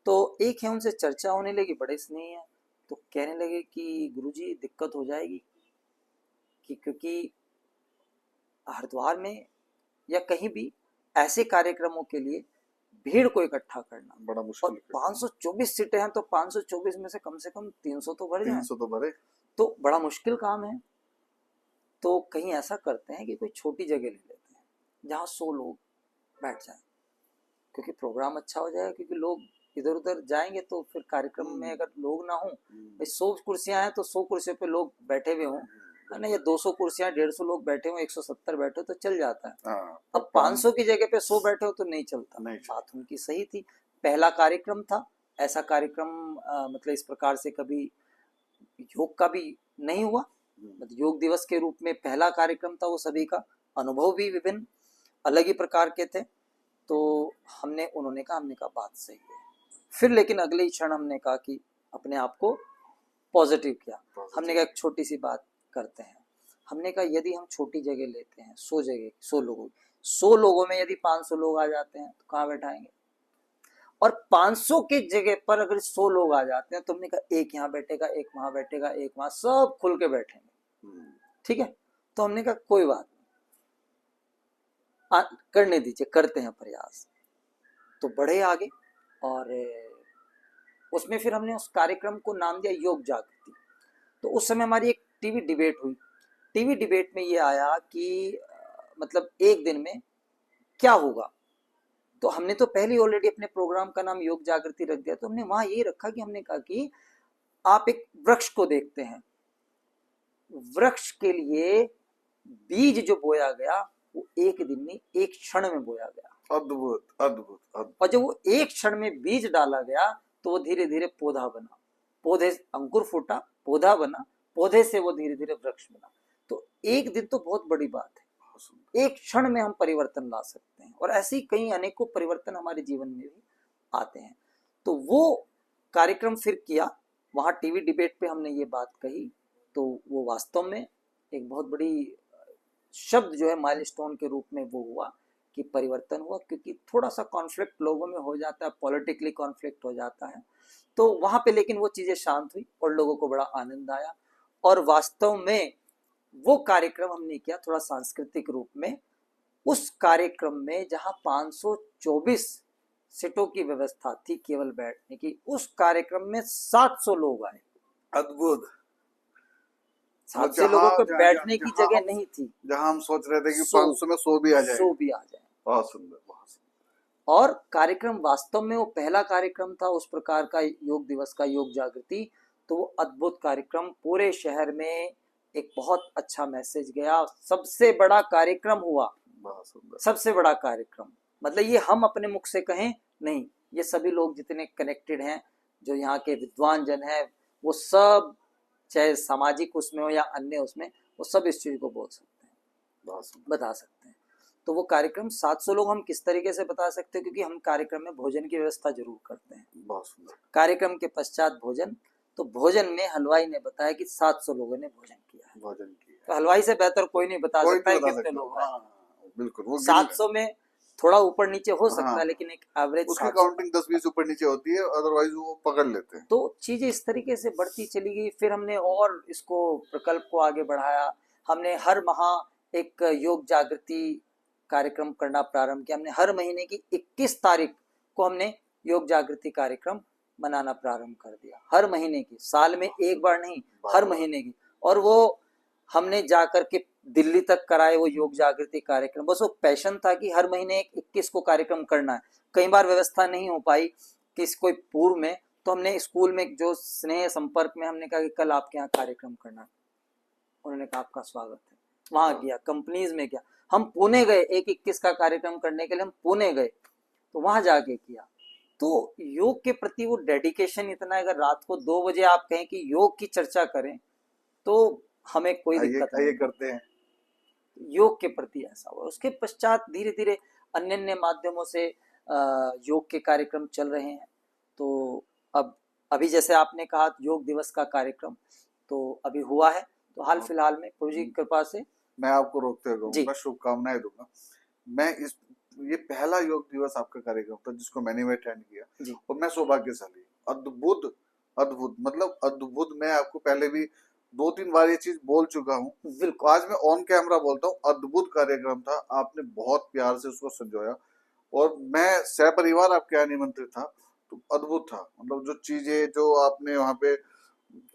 तो एक है उनसे चर्चा होने लगी, बड़े स्नेही है, तो कहने लगे कि गुरुजी दिक्कत हो जाएगी कि क्योंकि हरिद्वार में या कहीं भी ऐसे कार्यक्रमों के लिए भीड़ को इकट्ठा करना बड़ा मुश्किल है। 524 सीटें हैं, तो 524 में से कम 300 तो भर जाए, 300 तो भरे, तो बड़ा मुश्किल काम है। तो कहीं ऐसा करते हैं कि कोई छोटी जगह ले लेते हैं जहाँ 100 लोग बैठ जाएं, क्योंकि प्रोग्राम अच्छा हो जाएगा। क्योंकि लोग इधर उधर जाएंगे तो फिर कार्यक्रम में अगर लोग ना हो, 100 कुर्सियां हैं तो 100 कुर्सियों पे लोग बैठे हुए हों, है ना, या 200 कुर्सियां 150 लोग बैठे हो, 170 बैठे हो तो चल जाता है। अब 500 की जगह पे 100 बैठे हो तो नहीं चलता। बात उनकी सही थी, पहला कार्यक्रम था, ऐसा कार्यक्रम मतलब इस प्रकार से कभी योग का भी नहीं हुआ, मतलब योग दिवस के रूप में पहला कार्यक्रम था वो, सभी का अनुभव भी विभिन्न अलग ही प्रकार के थे। तो उन्होंने कहा बात सही है। फिर लेकिन अगले ही क्षण हमने कहा कि अपने आप को पॉजिटिव किया, हमने कहा एक छोटी सी बात करते हैं। हमने कहा यदि हम छोटी जगह लेते हैं, 100 जगह, 100 लोगों में यदि 500 लोग आ जाते हैं तो कहाँ बैठाएंगे, और 500 की जगह पर अगर 100 लोग आ जाते हैं तो हमने कहा एक यहाँ बैठेगा, एक वहां बैठेगा, एक वहां, सब खुल के बैठेंगे, ठीक है। तो हमने कहा कोई बात नहीं, करने दीजिए, करते हैं प्रयास। तो बढ़े आगे, और उसमें फिर हमने उस कार्यक्रम को नाम दिया योग जागृति। तो उस समय हमारी एक टीवी डिबेट हुई। टीवी डिबेट में ये आया कि मतलब एक दिन में क्या होगा, तो हमने तो पहले ऑलरेडी अपने प्रोग्राम का नाम योग जागृति रख दिया, तो हमने वहां ये रखा कि हमने कहा कि आप एक वृक्ष को देखते हैं, वृक्ष के लिए बीज जो बोया गया वो एक दिन में, एक क्षण में बोया गया। अद्भुत अद्भुत अद्भुत। और जब वो एक क्षण में बीज डाला गया तो वो धीरे धीरे पौधा बना, पौधे अंकुर फूटा, पौधा बना, पौधे से वो धीरे धीरे वृक्ष बना। तो एक दिन तो बहुत बड़ी बात है, एक क्षण में हम परिवर्तन ला सकते हैं, और ऐसे ही कई अनेकों परिवर्तन हमारे जीवन में भी आते हैं। तो वो कार्यक्रम फिर किया, वहां टीवी डिबेट पे हमने ये बात कही, तो वो वास्तव में एक बहुत बड़ी शब्द जो है माइलस्टोन के रूप में वो हुआ कि परिवर्तन हुआ, क्योंकि थोड़ा सा कॉन्फ्लिक्ट लोगों में हो जाता है, पॉलिटिकली कॉन्फ्लिक्ट हो जाता है। तो वहां पे लेकिन वो चीजें शांत हुई और लोगों को बड़ा आनंद आया, और वास्तव में वो कार्यक्रम हमने किया थोड़ा सांस्कृतिक रूप में। उस कार्यक्रम में जहां 524 सीटों की व्यवस्था थी केवल बैठने की, उस कार्यक्रम में 700 लोग आए। अद्भुत। 700 लोगों को बैठने की जगह नहीं थी, जहां हम सोच रहे थे कि 500 में 100 भी आ जाए, 100 भी आ जाए। बहुत सुंदर, बहुत सुंदर। और कार्यक्रम वास्तव में वो पहला कार्यक्रम था उस प्रकार का योग दिवस का, योग जागृति। तो वो अद्भुत कार्यक्रम, पूरे शहर में एक बहुत अच्छा मैसेज गया, सबसे बड़ा कार्यक्रम हुआ, बहुत सुंदर। सबसे बड़ा कार्यक्रम। मतलब ये हम अपने मुख से कहें नहीं, ये सभी लोग जितने कनेक्टेड हैं, जो यहाँ के विद्वान जन हैं, वो सब चाहे सामाजिक उसमें हो या अन्य उसमें, वो सब इस चीज को बोल सकते हैं, बता सकते हैं। तो वो कार्यक्रम 700 लोग हम किस तरीके से बता सकते हैं, क्योंकि हम कार्यक्रम में भोजन की व्यवस्था जरूर करते हैं। बहुत सुंदर। कार्यक्रम के पश्चात भोजन, तो भोजन में हलवाई ने बताया कि 700 लोगों ने भोजन किया है। भोजन किया। तो हलवाई से बेहतर कोई नहीं बता सकता है कितने लोग हैं। बिल्कुल। 700 में थोड़ा ऊपर नीचे हो सकता है, लेकिन एक एवरेज उसकी काउंटिंग 10-20 ऊपर नीचे होती है, अदरवाइज वो पकड़ लेते हैं। तो चीजें इस तरीके से बढ़ती चली गई। फिर हमने और इसको प्रकल्प को आगे बढ़ाया, हमने हर माह एक योग जागृति कार्यक्रम करना प्रारंभ किया। हमने हर महीने की 21 तारीख को हमने योग जागृति कार्यक्रम मनाना प्रारंभ कर दिया, हर महीने की, साल में एक बार नहीं, हर महीने की। और वो हमने जाकर के दिल्ली तक कराए वो योग जागृति कार्यक्रम। बस वो पैशन था कि हर महीने 21 को कार्यक्रम करना है। कई बार व्यवस्था नहीं हो पाई किस कोई पूर्व में, तो हमने स्कूल में जो स्नेह संपर्क में हमने कहा कि कल आपके यहाँ कार्यक्रम करना, उन्होंने कहा आपका स्वागत है। वहां गया, कंपनीज में गया, हम पुणे गए, 21 का कार्यक्रम करने के लिए हम पुणे गए, तो वहां जाके किया। तो योग के प्रति वो डेडिकेशन इतना है, अगर रात को 2 बजे आप कहें कि योग की चर्चा करें तो हमें कोई दिक्कत नहीं करते हैं। योग के प्रति ऐसा हुआ। उसके पश्चात धीरे धीरे अन्य अन्य माध्यमों से योग के कार्यक्रम चल रहे हैं। तो अब अभी जैसे आपने कहा योग दिवस का कार्यक्रम तो अभी हुआ है, तो हाल फिलहाल में प्रभु जी की कृपा से। मैं आपको रोकते हुए मैं शुभकामनाएं दूंगा। मैं इस ये पहला योग दिवस आपका कार्यक्रम था जिसको मैंने अटेंड किया, और मैं सौभाग्यशाली, अद्भुत अद्भुत, मतलब अद्भुत। मैं आपको पहले भी 2-3 बार ये चीज बोल चुका हूँ, आज मैं ऑन कैमरा बोलता हूँ, अद्भुत कार्यक्रम था। आपने बहुत प्यार से उसको संजोया, और मैं सहपरिवार आपके यहाँ निमंत्रित था, तो अद्भुत था। मतलब जो चीजें जो आपने वहाँ पे,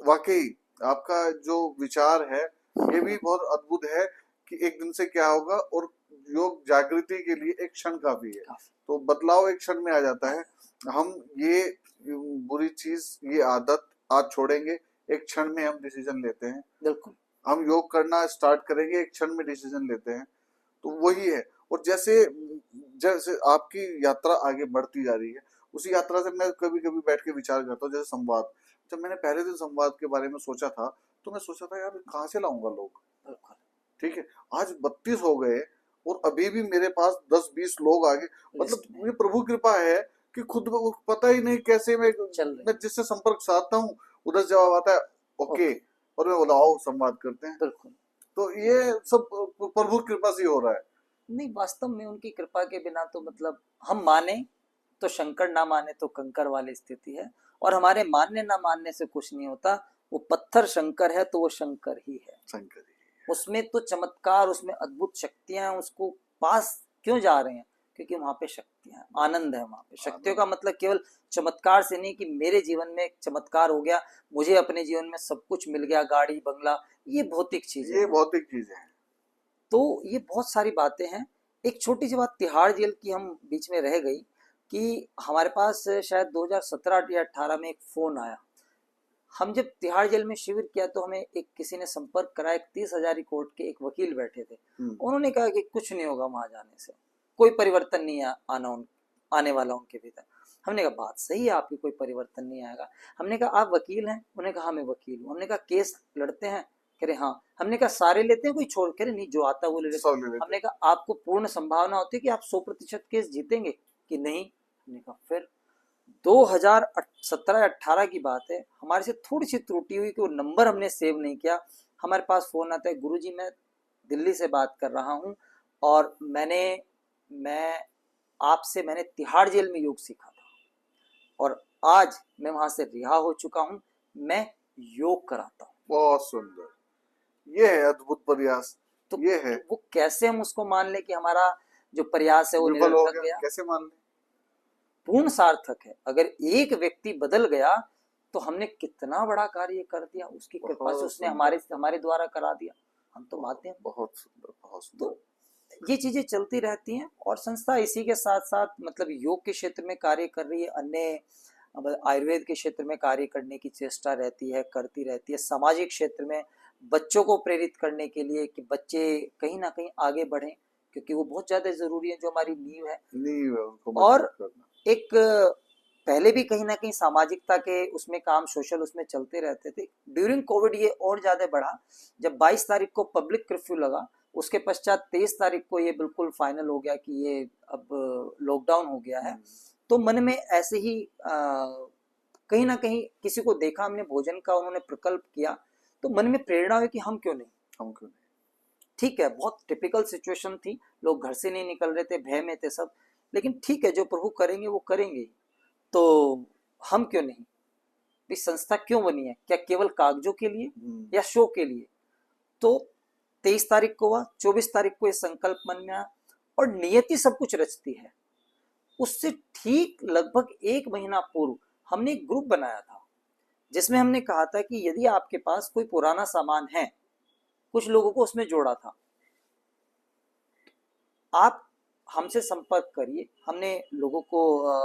वाकई आपका जो विचार है ये भी बहुत अद्भुत है कि एक दिन से क्या होगा, और योग जागृति के लिए एक क्षण काफी है, तो बदलाव एक क्षण में आ जाता है। हम ये बुरी चीज, ये आदत आज छोड़ेंगे, एक क्षण में हम डिसीजन लेते हैं। बिल्कुल, हम योग करना स्टार्ट करेंगे, एक क्षण में डिसीजन लेते हैं, तो वही है। और जैसे जैसे आपकी यात्रा आगे बढ़ती जा रही है, उसी यात्रा से मैं कभी कभी बैठ के विचार करता हूँ। जैसे संवाद, जब मैंने पहले दिन संवाद के बारे में सोचा था, तो मैं सोचा था यार कहाँ से लाऊंगा लोग, ठीक है। आज 32 हो गए और अभी भी मेरे पास 10-20 लोग आगे, मतलब ये प्रभु कृपा है कि खुद पता ही नहीं कैसे मैं जिससे संपर्क साधता हूँ उधर जवाब आता है ओके, और मैं बोला आओ संवाद करते हैं। तो ये सब प्रभु कृपा से हो रहा है। नहीं, वास्तव में उनकी कृपा के बिना तो मतलब हम माने तो शंकर, ना माने तो कंकर वाली स्थिति है, और हमारे मानने ना मानने से कुछ नहीं होता। वो पत्थर शंकर है तो वो शंकर ही है, शंकर ही है। उसमें तो चमत्कार, उसमें अद्भुत शक्तियां, उसको पास क्यों जा रहे हैं, क्योंकि वहां पे शक्तियां, आनंद है वहां पे। शक्तियों का मतलब केवल चमत्कार से नहीं कि मेरे जीवन में एक चमत्कार हो गया, मुझे अपने जीवन में सब कुछ मिल गया, गाड़ी बंगला, ये भौतिक चीज है, ये भौतिक चीज है। तो ये बहुत सारी बातें हैं। एक छोटी सी बात तिहाड़ जेल की हम बीच में रह गई कि हमारे पास शायद 2017 या 18 में एक फोन आया। हम जब तिहाड़ जेल में शिविर किया तो हमें एक किसी ने संपर्क करा, एक 30,000 कोर्ट के एक वकील बैठे थे। उन्होंने कहा कि कुछ नहीं होगा वहां जाने से, कोई परिवर्तन नहीं आने वाला उनके भीतर। हमने कहा बात सही है आपकी, कोई परिवर्तन नहीं आएगा। हमने कहा आप वकील हैं? उन्होंने कहा मैं वकील हूँ। हमने कहा केस लड़ते हैं? कह रहे हाँ। हमने कहा सारे लेते हैं कोई छोड़? कह रहे नहीं, जो आता है वो ले लेते हैं। हमने कहा आपको पूर्ण संभावना होती है कि आप 100% केस जीतेंगे कि नहीं? हमने कहा फिर 2017-18 की बात है, हमारे से थोड़ी सी त्रुटि हुई कि वो नंबर हमने सेव नहीं किया। हमारे पास फोन आता है, गुरुजी मैं दिल्ली से बात कर रहा हूँ और मैंने तिहाड़ जेल में योग सीखा था और आज मैं वहां से रिहा हो चुका हूँ, मैं योग कराता हूँ। बहुत सुंदर, ये है अद्भुत प्रयास। तो ये है, वो कैसे हम उसको मान ले कि हमारा जो प्रयास है वो निरर्थक गया? कैसे मान ले? पूर्ण सार्थक है। अगर एक व्यक्ति बदल गया तो हमने कितना बड़ा कार्य कर दिया, उसकी कृपा से उसने हमारे द्वारा करा दिया। हम तो माध्यम। बहुत सुंदर, बहुत सुंदर। तो ये चीजें चलती रहती हैं और संस्था इसी के साथ साथ मतलब योग के क्षेत्र में कार्य कर रही है, अन्य आयुर्वेद के क्षेत्र में कार्य करने की चेष्टा रहती है, करती रहती है। सामाजिक क्षेत्र में बच्चों को प्रेरित करने के लिए कि बच्चे कहीं ना कहीं आगे बढ़ें, क्योंकि वो बहुत ज्यादा जरूरी है, जो हमारी नींव है उनको और एक पहले भी कहीं ना कहीं सामाजिकता के उसमें काम, सोशल उसमें चलते रहते थे। ड्यूरिंग कोविड ये और ज्यादा बढ़ा, जब 22 तारीख को पब्लिक कर्फ्यू लगा, उसके पश्चात 23 तारीख को ये बिल्कुल फाइनल हो गया कि ये अब लॉकडाउन हो गया है। तो मन में ऐसे ही कहीं ना कहीं किसी को देखा हमने भोजन का, उन्होंने प्रकल्प किया, तो मन में प्रेरणा हुई कि हम क्यों नहीं। ठीक है, बहुत टिपिकल सिचुएशन थी, लोग घर से नहीं निकल रहे थे, भय में थे सब, लेकिन ठीक है, जो प्रभु करेंगे वो करेंगे, तो हम क्यों नहीं। इस संस्था क्यों बनी है? क्या केवल कागजों के लिए या शो के लिए? तो 23 तारीख को हुआ, 24 तारीख को ये संकल्प मन में आया और नियति सब कुछ रचती है। उससे ठीक लगभग 1 महीना पूर्व हमने एक ग्रुप बनाया था जिसमें हमने कहा था कि यदि आपके पास कोई पुराना सामान है, कुछ लोगों को उसमें जोड़ा था, आप हमसे संपर्क करिए। हमने लोगों को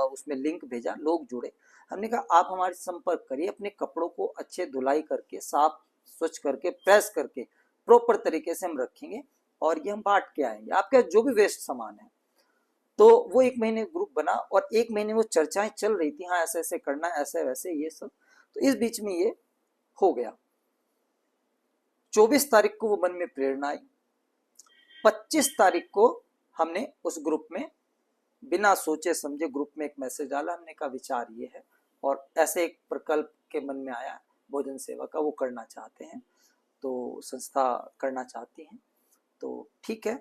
उसमें लिंक भेजा, लोग जुड़े। हमने कहा आप हमारे संपर्क करिए, अपने कपड़ों को अच्छे धुलाई करके, साफ स्वच्छ करके, प्रेस करके प्रॉपर तरीके से हम रखेंगे और ये हम बांट के आएंगे, आपका जो भी वेस्ट सामान है। तो वो 1 महीने ग्रुप बना और 1 महीने वो चर्चाएं चल रही थी, हाँ ऐसे ऐसे करना, ऐसे वैसे ये सब। तो इस बीच में ये हो गया। 24 तारीख को वो मन में प्रेरणा आई। 25 तारीख को हमने उस ग्रुप में बिना सोचे समझे ग्रुप में एक मैसेज डाला। हमने कहा विचार ये है और ऐसे एक प्रकल्प के मन में आया भोजन सेवा का, वो करना चाहते हैं, तो संस्था करना चाहती हैं, तो ठीक है।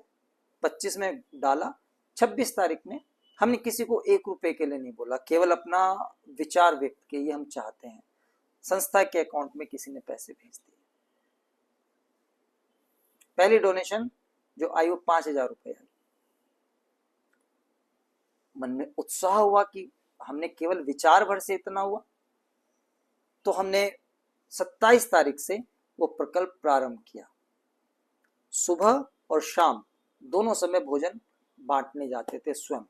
25 में डाला। 26 तारीख में हमने किसी को 1 रुपए के लिए नहीं बोला, केवल अपना विचार व्यक्त किए, ये हम चाहते हैं। संस्था के अकाउंट में किसी ने पैसे भेज दिए। पहली डोनेशन जो आई वो 5,000 रुपए आई। मन में उत्साह हुआ कि हमने केवल विचार भर से इतना हुआ। तो हमने 27 तारीख से वो प्रकल्प प्रारंभ किया। सुबह और शाम दोनों समय भोजन बांटने जाते थे स्वयं।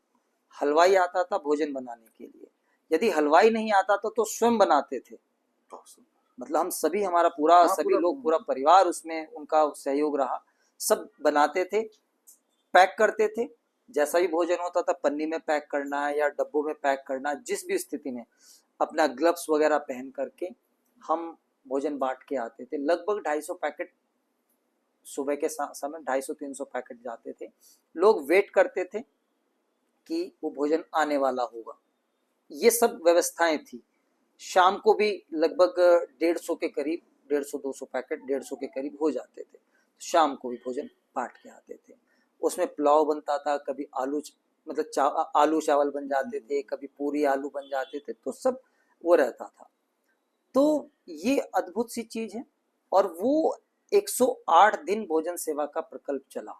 हलवाई आता था भोजन बनाने के लिए, यदि हलवाई नहीं आता तो स्वयं बनाते थे। मतलब हम सभी, हमारा पूरा सभी लोग, पूरा परिवार उसमें उनका सहयोग रहा। सब बनाते थे, पैक करते थे, जैसा भी भोजन होता था पन्नी में पैक करना है या डब्बों में पैक करना, जिस भी स्थिति में अपना ग्लव्स वगैरह पहन करके हम भोजन बांट के आते थे। लगभग 250 पैकेट सुबह के समय 250-300 पैकेट जाते थे। लोग वेट करते थे कि वो भोजन आने वाला होगा। ये सब व्यवस्थाएं थी। शाम को भी लगभग 150 के करीब, 150-200 पैकेट 150 के करीब हो जाते थे। शाम को भी भोजन बांट के आते थे। उसमें पुलाव बनता था, कभी आलू चावल बन जाते थे, कभी पूरी आलू बन जाते थे, तो सब वो रहता था। तो ये अद्भुत सी चीज है और वो 108 दिन भोजन सेवा का प्रकल्प चला।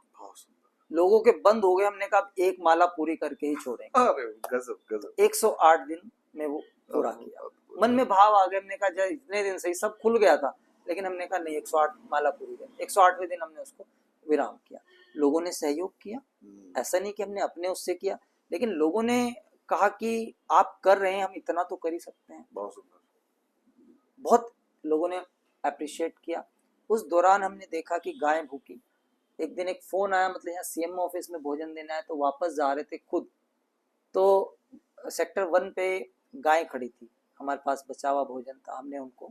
लोगों के बंद हो गए, हमने कहा 1 माला पूरी करके ही छोड़ेंगे। अरे गजब गजब। 108 दिन में वो पूरा किया। मन में भाव आ गया, हमने कहा इतने दिन से ही सब खुल गया था, लेकिन हमने कहा नहीं, 108 माला पूरी है। 108वें दिन हमने उसको विराम किया। लोगों ने सहयोग किया। ऐसा नहीं कि हमने अपने उससे किया, लेकिन लोगों ने कहा कि आप कर रहे हैं, हम इतना तो कर ही सकते हैं। बहुत सुंदर। बहुत लोगों ने अप्रिशिएट किया। उस दौरान हमने देखा कि गाय भूखी। एक दिन एक फोन आया, मतलब यहाँ सीएम ऑफिस में भोजन देना है, तो वापस जा रहे थे खुद, तो सेक्टर 1 पे गाय खड़ी थी, हमारे पास बचा हुआ भोजन था। हमने उनको,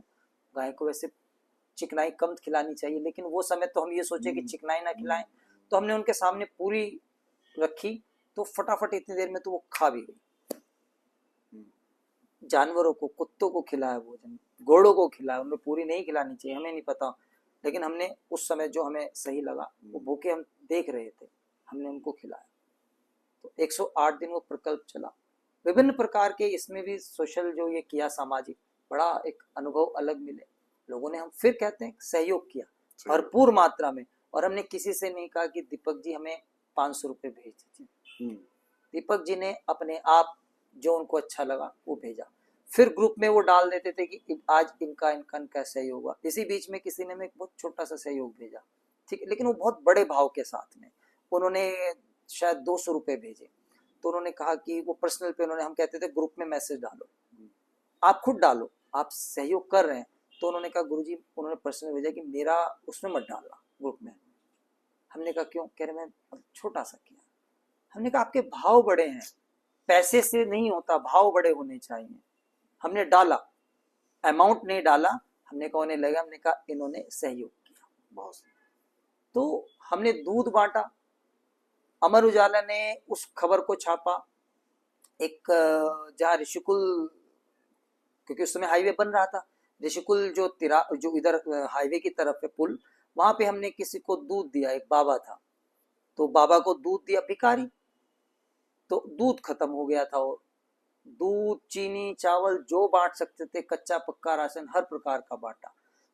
गाय को वैसे चिकनाई कम खिलानी चाहिए, लेकिन वो समय तो हम ये सोचे कि चिकनाई ना खिलाएं, तो हमने उनके सामने पूरी रखी, तो फटाफट इतनी देर में तो वो खा भी गई। जानवरों को, कुत्तों को खिलाया भोजन, घोड़ों को खिलाया, उनमें पूरी नहीं खिलानी चाहिए, हमें नहीं पता, लेकिन हमने उस समय जो हमें सही लगा, वो भूखे हम देख रहे थे, हमने उनको खिलाया। तो 108 दिन वो प्रकल्प चला। विभिन्न प्रकार के इसमें भी सोशल जो ये किया, सामाजिक, बड़ा एक अनुभव अलग मिले। लोगों ने, हम फिर कहते हैं, सहयोग किया भरपूर मात्रा में। और हमने किसी से नहीं कहा कि दीपक जी हमें 500 रुपये भेज दीजिए। दीपक जी ने अपने आप जो उनको अच्छा लगा वो भेजा। फिर ग्रुप में वो डाल देते थे कि आज इनका सहयोग हुआ। इसी बीच में किसी ने एक बहुत छोटा सा सहयोग भेजा, ठीक है, लेकिन वो बहुत बड़े भाव के साथ में, उन्होंने शायद 200 रुपये भेजे। तो उन्होंने कहा कि वो पर्सनल पे, उन्होंने, हम कहते थे ग्रुप में मैसेज डालो, आप खुद डालो, आप सहयोग कर रहे हैं। तो उन्होंने कहा गुरुजी, उन्होंने पर्सनल भेजा कि मेरा उसमें मत डालना ग्रुप में। हमने कहा क्यों? कह रहे मैं छोटा सा किया। हमने कहा आपके भाव बड़े हैं, पैसे से नहीं होता, भाव बड़े होने चाहिए। हमने डाला, अमाउंट नहीं डाला। हमने कहा उन्हें लगा, हमने कहा इन्होंने सहयोग किया। बहुत। तो हमने दूध बांटा। अमर उजाला ने उस खबर को छापा। एक जहाँ ऋषिकुल, क्योंकि उस समय हाईवे बन रहा था, ऋषिकुल जो इधर हाईवे की तरफ है पुल, वहां पे हमने किसी को दूध दिया, एक बाबा था, तो बाबा को दूध दिया, भिखारी, तो दूध खत्म हो गया था। और दूध, चीनी, चावल जो बांट सकते थे, कच्चा पक्का राशन हर प्रकार का बांटा।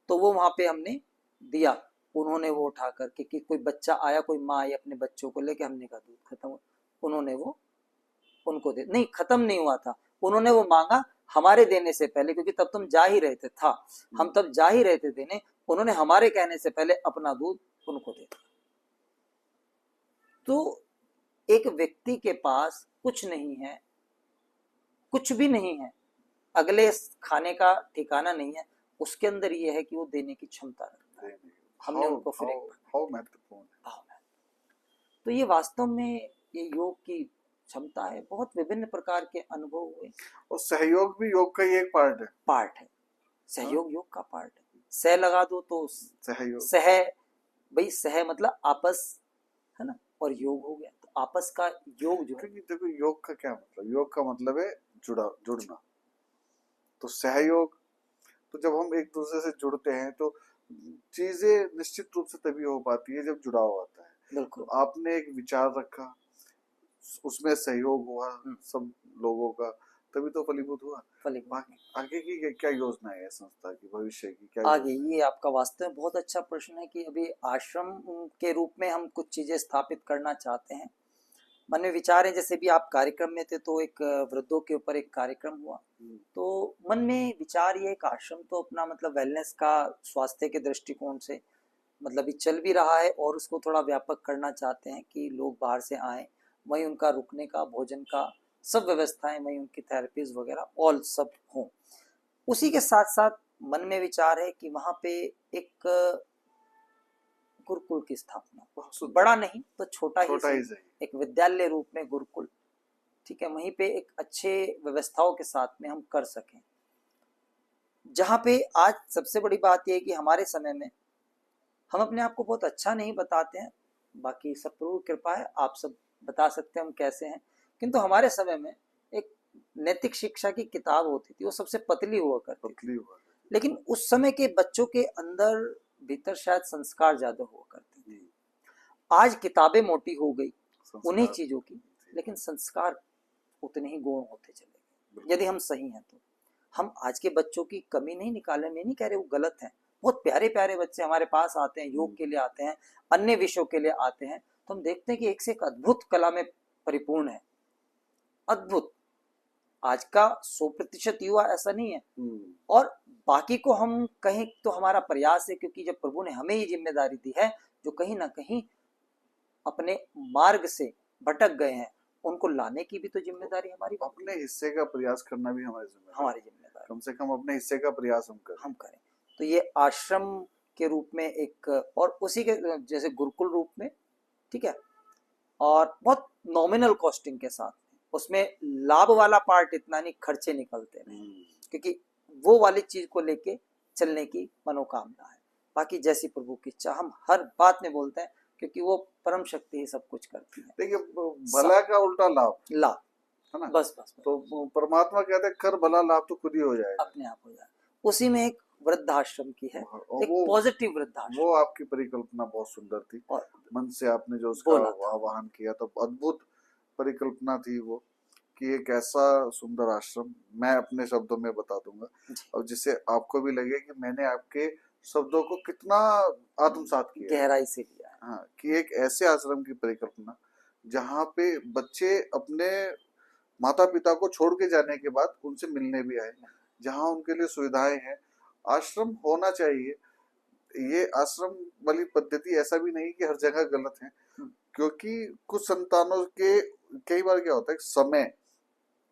तो वो वहां पे हमने दिया, उन्होंने वो उठा करके, कि कोई बच्चा आया, कोई माँ आई अपने बच्चों को लेके, हमने कहा दूध खत्म हो, उन्होंने वो उनको दे, नहीं खत्म नहीं हुआ था, उन्होंने वो मांगा हमारे देने से पहले, क्योंकि तब तुम जा ही रहे थे, था हम तब जा ही रहे थे देने, उन्होंने हमारे कहने से पहले अपना दूध उनको दे दिया। तो एक व्यक्ति के पास कुछ नहीं है, कुछ भी नहीं है, अगले खाने का ठिकाना नहीं है, उसके अंदर ये है कि वो देने की क्षमता रखता है। हमने उनको फिर महत्वपूर्ण भाव है। तो ये वास्तव में ये योग की क्षमता है। बहुत विभिन्न प्रकार के अनुभव हुए। और सहयोग भी योग का ही एक पार्ट है। सहयोग योग का पार्ट है। सह लगा दो तो सहयोग, सह, भाई सह मतलब आपस, है ना, और योग हो गया, तो आपस का योग जो है। देखो योग का क्या मतलब, योग का मतलब है जुड़ना। तो सहयोग, तो जब हम एक दूसरे से जुड़ते हैं तो चीजें निश्चित रूप से तभी हो पाती है जब जुड़ाव आता है। बिल्कुल। तो आपने एक विचार रखा, उसमें सहयोग हुआ सब लोगों का, तभी तो फलीभूत हुआ। आगे की क्या योजना है संस्था की, भविष्य की क्या आगे? ये आपका वास्तव में बहुत अच्छा प्रश्न है कि अभी आश्रम के रूप में हम कुछ चीजें स्थापित करना चाहते हैं। मन में विचार है, जैसे भी आप कार्यक्रम में थे तो एक वृद्धों के ऊपर एक कार्यक्रम हुआ, तो मन में विचार ये, एक आश्रम तो अपना मतलब वेलनेस का, स्वास्थ्य के दृष्टिकोण से मतलब ये चल भी रहा है, और उसको थोड़ा व्यापक करना चाहते हैं कि लोग बाहर से आए, वहीं उनका रुकने का, भोजन का सब व्यवस्थाएं, वहीं उनकी थेरेपीज वगैरह ऑल सब हों। उसी के साथ साथ मन में विचार है कि वहां पे एक गुरुकुल की स्थापना, बड़ा नहीं तो छोटा ही सही, एक विद्यालय रूप में गुरुकुल, ठीक है, वहीं पे एक अच्छे व्यवस्थाओं के साथ में हम कर सकें। जहां पे आज सबसे बड़ी बात यह है कि हमारे समय में हम अपने आप को बहुत अच्छा नहीं बताते हैं, बाकी सब प्रभु कृपा है, आप सब बता सकते हैं हम कैसे हैं, किंतु हमारे समय में एक नैतिक शिक्षा की किताब होती थी, वो सबसे पतली हुआ करती थी, लेकिन उस समय के बच्चों के अंदर भीतर शायद संस्कार ज्यादा हुआ करते थे। आज किताबें मोटी हो गई उन्हीं चीजों की, लेकिन संस्कार उतने ही गौण होते चले गए। यदि हम सही हैं तो हम आज के बच्चों की कमी नहीं निकाले, मैं नहीं कह रहे वो गलत है, बहुत प्यारे प्यारे बच्चे हमारे पास आते हैं, योग के लिए आते हैं, अन्य विषयों के लिए आते हैं, तो हम देखते हैं कि एक से एक अद्भुत कला में परिपूर्ण है, अद्भुत। आज का 100% युवा ऐसा नहीं है, और बाकी को हम कहें तो हमारा प्रयास है, क्योंकि जब प्रभु ने हमें ये जिम्मेदारी दी है, जो कहीं ना कहीं अपने मार्ग से भटक गए हैं, उनको लाने की भी तो जिम्मेदारी हमारी बनती अपने हिस्से का प्रयास करना भी हमारी है, जिम्मेदारी, हमारी जिम्मेदारी कम से कम अपने हिस्से का प्रयास हम करें। हम करें। तो ये आश्रम के रूप में एक, और उसी के जैसे गुरुकुल रूप में, ठीक है, और बहुत नॉमिनल कॉस्टिंग के साथ, उसमें लाभ वाला पार्ट इतना नहीं, खर्चे निकलते नहीं, क्योंकि वो वाली चीज को लेके चलने की मनोकामना है। बाकी जैसी प्रभु की इच्छा, हम हर बात में बोलते हैं, क्योंकि वो परम शक्ति ही सब कुछ करती है। देखिए, भला का उल्टा लाभ, लाभ, है ना? बस तो परमात्मा कहते हैं कर भला, लाभ तो खुद ही हो जाएगा, अपने आप हो जाए। उसी में एक वृद्धाश्रम की है, एक वो पॉजिटिव वृद्धाश्रम। वो आपकी परिकल्पना बहुत सुंदर थी, और मन से आपने जो उसका बोला था, आह्वान किया, तो अद्भुत परिकल्पना थी वो, कि एक ऐसा सुंदर आश्रम, मैं अपने शब्दों में बता दूंगा, और जिससे आपको भी लगे कि मैंने आपके शब्दों को कितना आत्मसात किया, गहराई से लिया है। हाँ, कि एक ऐसे आश्रम की परिकल्पना जहाँ पे बच्चे अपने माता पिता को छोड़ के जाने के बाद उनसे मिलने भी आए, जहाँ उनके लिए सुविधाएं हैं। आश्रम होना चाहिए। ये आश्रम वाली पद्धति ऐसा भी नहीं कि हर जगह गलत है, क्योंकि कुछ संतानों के कई बार क्या होता है, समय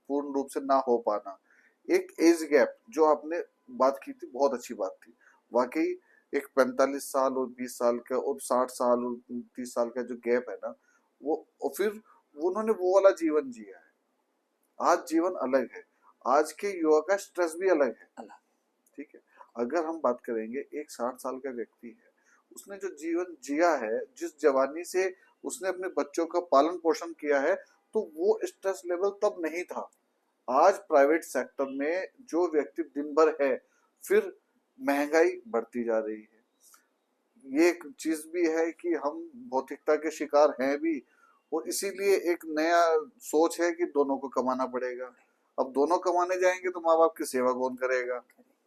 पूर्ण रूप से ना हो पाना, एक एज गैप जो आपने बात की थी, बहुत अच्छी बात थी वाकई। एक 45 साल और 20 साल का और 60 साल और 30 साल का जो गैप है ना, वो, और फिर उन्होंने वो वाला जीवन जिया है। आज जीवन अलग है, आज के युवा का स्ट्रेस भी अलग है, ठीक है। अगर हम बात करेंगे, एक 60 साल का व्यक्ति है, उसने जो जीवन जिया है, जिस जवानी से उसने अपने बच्चों का पालन पोषण किया है, तो वो स्ट्रेस लेवल तब नहीं था। आज प्राइवेट सेक्टर में जो व्यक्ति दिन भर है, फिर महंगाई बढ़ती जा रही है, ये एक चीज भी है कि हम भौतिकता के शिकार हैं भी, और इसीलिए एक नया सोच है कि दोनों को कमाना पड़ेगा। अब दोनों कमाने जाएंगे तो माँ बाप की सेवा कौन करेगा?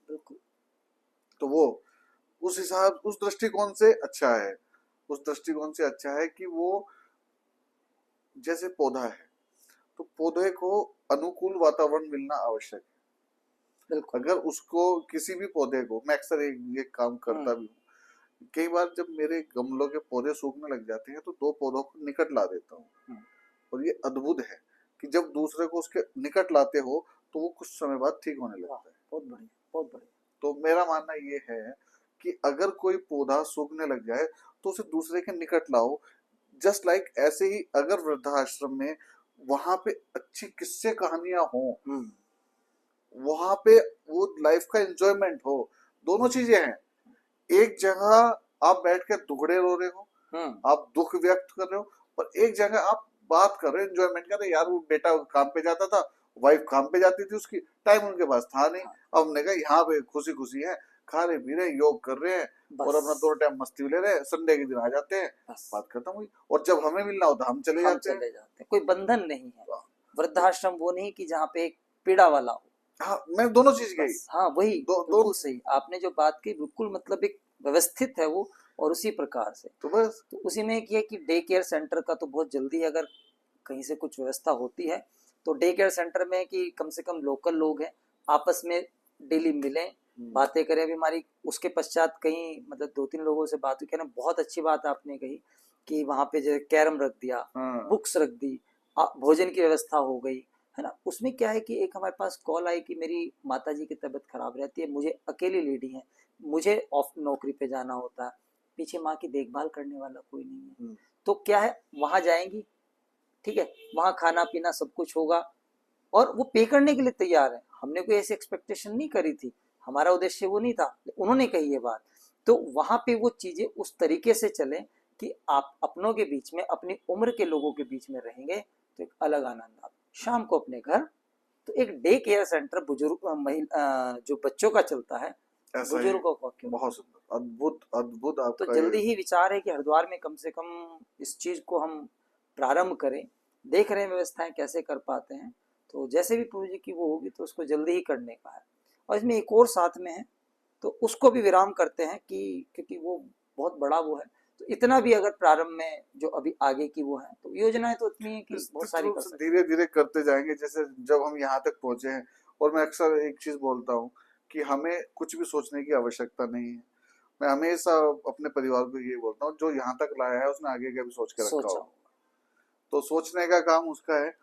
बिल्कुल। तो वो उस हिसाब, उस दृष्टिकोण से अच्छा है, उस दृष्टिकोण से अच्छा है कि वो जैसे पौधा है, तो पौधे को अनुकूल वातावरण मिलना आवश्यक है। बिल्कुल। अगर उसको, किसी भी पौधे को, मैं अक्सर ये काम करता भी हूँ, कई बार जब मेरे गमलों के पौधे सूखने लग जाते हैं तो 2 पौधों को निकट ला देता हूँ, और ये अद्भुत है कि जब दूसरे को उसके निकट लाते हो तो वो कुछ समय बाद ठीक होने लगता है। बहुत बढ़िया, बहुत बढ़िया। तो मेरा मानना ये है कि अगर कोई पौधा सूखने लग जाए तो उसे दूसरे के निकट लाओ। जस्ट लाइक ऐसे ही अगर वृद्धाश्रम में वहां पे अच्छी किस्से कहानियां हो, वहां पे वो लाइफ का एंजॉयमेंट हो, दोनों चीजें हैं। एक जगह आप बैठ के दुखड़े रो रहे हो, आप दुख व्यक्त कर रहे हो, और एक जगह आप बात कर रहे हो, एंजॉयमेंट कर रहे हो। यार वो बेटा काम पे जाता था, वाइफ काम पे जाती थी, उसकी टाइम उनके पास था नहीं, अब हमने कहा यहाँ पे खुशी खुशी है, खा रहे पी रहे, योग कर रहे हैं, और अपना 2 टाइम मस्ती ले रहे हैं, संडे के दिन आ जाते हैं, बात खत्म हुई। और जब हमें मिलना होता हम चले जाते हैं। कोई बंधन नहीं है। वृद्धाश्रम वो नहीं कि जहाँ पे एक पीड़ा वाला हो। हाँ, मैं दोनों चीज गई। हाँ वही, बिल्कुल सही आपने जो बात की, बिल्कुल मतलब एक व्यवस्थित है वो, और उसी प्रकार से तो बस, तो उसी में एक ये कि डे केयर सेंटर का तो बहुत जल्दी अगर कहीं से कुछ व्यवस्था होती है, तो डे केयर सेंटर में कि कम से कम लोकल लोग हैं, आपस में डेली मिलें, बातें करें। अभी हमारी उसके पश्चात कहीं मतलब 2-3 लोगों से बात हुई, कहना बहुत अच्छी बात आपने कही कि वहाँ पे जो कैरम रख दिया, बुक्स रख दी, भोजन की व्यवस्था हो गई, है ना। उसमें क्या है कि एक हमारे पास कॉल आई कि मेरी माताजी की तबीयत खराब रहती है, मुझे अकेली लेडी है, मुझे ऑफ नौकरी पे जाना होता है, पीछे माँ की देखभाल करने वाला कोई नहीं है, तो क्या है वहां जाएंगी, ठीक है, वहां खाना पीना सब कुछ होगा, और वो पे करने के लिए तैयार है। हमने कोई ऐसी एक्सपेक्टेशन नहीं करी थी, हमारा उद्देश्य वो नहीं था, उन्होंने कही ये बात। तो वहां पे वो चीजें उस तरीके से चले कि आप अपनों के बीच में, अपनी उम्र के लोगों के बीच में रहेंगे तो एक अलग आनंद आता। शाम को अपने घर, तो एक डे केयर सेंटर बुजुर्ग महिला जो बच्चों का चलता है, बुजुर्गों का क्यों, बहुत सुंदर, अद्भुत अद्भुत आपका। तो जल्दी ही विचार है कि हरिद्वार में कम से कम इस चीज को हम प्रारंभ करें। देख रहे हैं व्यवस्थाएं कैसे कर पाते हैं, तो जैसे भी प्रभु जी की वो होगी तो उसको जल्दी ही करने का है। और इसमें एक और साथ में है, तो उसको भी विराम करते हैं कि क्योंकि वो बहुत बड़ा वो है, तो इतना भी अगर प्रारंभ में जो अभी आगे की वो है, तो योजनाएं तो इतनी है कि बहुत सारी कर सकते हैं। धीरे धीरे करते जाएंगे। जैसे जब हम यहाँ तक पहुंचे हैं, और मैं अक्सर एक चीज बोलता हूँ कि हमें कुछ भी सोचने की आवश्यकता नहीं है, मैं हमेशा अपने परिवार को ये बोलता हूँ, जो यहाँ तक लाया है उसने आगे का भी सोच के रखा सोचा हो। तो सोचने का काम उसका है,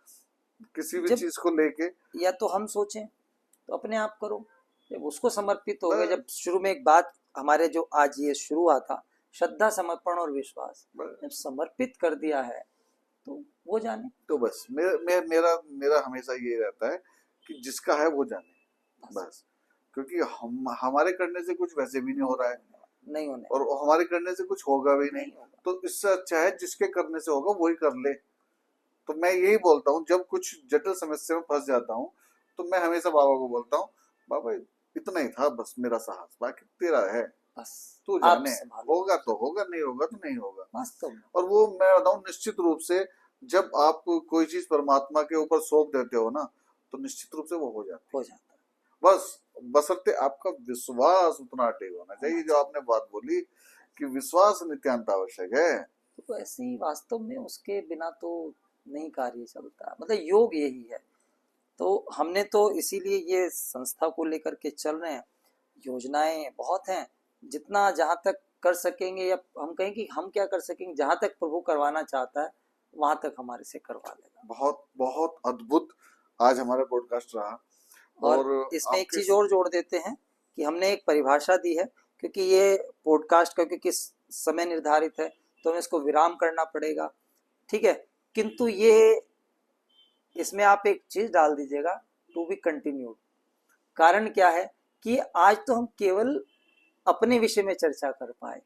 किसी भी जब चीज को लेके। या तो हम सोचें तो अपने आप करो, जब उसको समर्पित हो गए। ब- जब शुरू में एक बात हमारे जो आज ये शुरू हुआ था, श्रद्धा समर्पण और विश्वास, ब- जब समर्पित कर दिया है तो वो जाने। तो बस मेरा मेरा हमेशा ये रहता है कि जिसका है वो जाने, बस बस। क्योंकि हम हमारे करने से कुछ वैसे भी नहीं हो रहा है, नहीं होने और हमारे करने से कुछ होगा भी नहीं। नहीं होगा। तो इससे अच्छा है जिसके करने से होगा वही कर ले। तो मैं यही बोलता हूँ, जब कुछ जटिल समस्या में फंस जाता हूँ तो मैं हमेशा बाबा को बोलता हूँ, बाबा इतना ही था बस मेरा साहस, बाकी तेरा है, बस तू आप जाने। संभालो होगा तो होगा, नहीं होगा तो नहीं होगा। वास्तव में। और वो मैं बताऊँ, निश्चित रूप से जब आप कोई चीज परमात्मा के ऊपर सौंप देते हो ना, तो निश्चित रूप से वो हो जाती हो जाता है। बस बशर्ते आपका विश्वास उतना अटेग होना है, होना चाहिए, जो चाहिए। आपने बात बोली कि विश्वास नित्यांत आवश्यक है। तो ऐसे ही वास्तव में उसके बिना तो नहीं कार्य चलता, मतलब योग यही है। तो हमने तो इसीलिए ये संस्था को लेकर के चल रहे हैं। योजनाएं बहुत हैं, जितना जहाँ तक कर सकेंगे, या हम कहें कि हम क्या कर सकेंगे, जहाँ तक प्रभु करवाना चाहता है वहां तक हमारे से करवा लेगा। बहुत बहुत अद्भुत आज हमारा पॉडकास्ट रहा। और और इसमें एक आपके चीज और जोड़ देते हैं कि हमने एक परिभाषा दी है, क्योंकि ये पॉडकास्ट का क्योंकि समय निर्धारित है तो हमें इसको विराम करना पड़ेगा, ठीक है। किंतु ये इसमें आप एक चीज डाल दीजिएगा, टू बी कंटिन्यूड। कारण क्या है कि आज तो हम केवल अपने विषय में चर्चा कर पाए,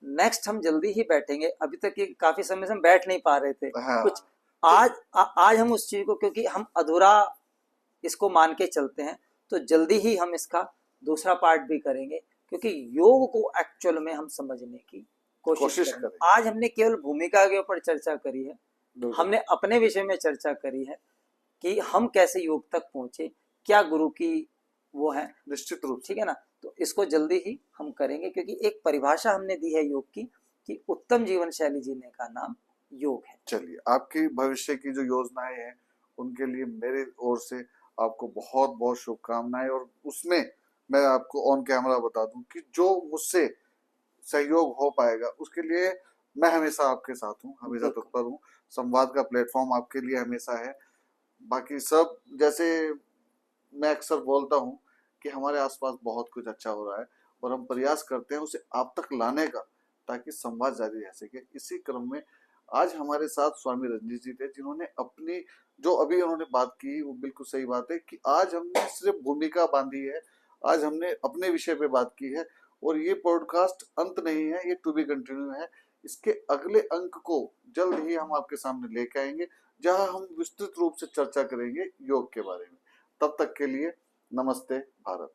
नेक्स्ट हम जल्दी ही बैठेंगे। अभी तक ये काफी समय से हम बैठ नहीं पा रहे थे हाँ कुछ। तो आज हम उस चीज को, क्योंकि हम अधूरा इसको मान के चलते हैं, तो जल्दी ही हम इसका दूसरा पार्ट भी करेंगे, क्योंकि योग को एक्चुअल में हम समझने की कोशिश कोशिश करेंगे। करें। आज हमने केवल भूमिका के ऊपर चर्चा करी है, बिल्कुल हमने अपने विषय में चर्चा करी है कि हम कैसे योग तक पहुंचे, क्या गुरु की वो है, निश्चित रूप से। ठीक है ना। तो इसको जल्दी ही हम करेंगे, क्योंकि एक परिभाषा हमने दी है योग की कि उत्तम जीवन शैली जीने का नाम योग है। चलिए, आपकी भविष्य की जो योजनाएं हैं उनके लिए मेरे ओर से आपको बहुत बहुत शुभकामनाएं। और उसमें मैं आपको ऑन कैमरा बता दूं कि जो मुझसे सहयोग हो पाएगा उसके लिए मैं हमेशा आपके साथ हूँ, हमेशा बिल्कुल तत्पर हूँ। संवाद का प्लेटफॉर्म आपके लिए हमेशा है। बाकी सब, जैसे मैं अक्सर बोलता हूँ कि हमारे आसपास बहुत कुछ अच्छा हो रहा है और हम प्रयास करते हैं उसे आप तक लाने का, ताकि संवाद जारी रह सके। इसी क्रम में आज हमारे साथ स्वामी रंजीत जी थे, जिन्होंने अपनी जो अभी उन्होंने बात की वो बिल्कुल सही बात है कि आज हमने सिर्फ भूमिका बांधी है, आज हमने अपने विषय पे बात की है। और ये पॉडकास्ट अंत नहीं है, ये टू बी कंटिन्यू है। इसके अगले अंक को जल्द ही हम आपके सामने लेके आएंगे, जहां हम विस्तृत रूप से चर्चा करेंगे योग के बारे में। तब तक के लिए नमस्ते भारत।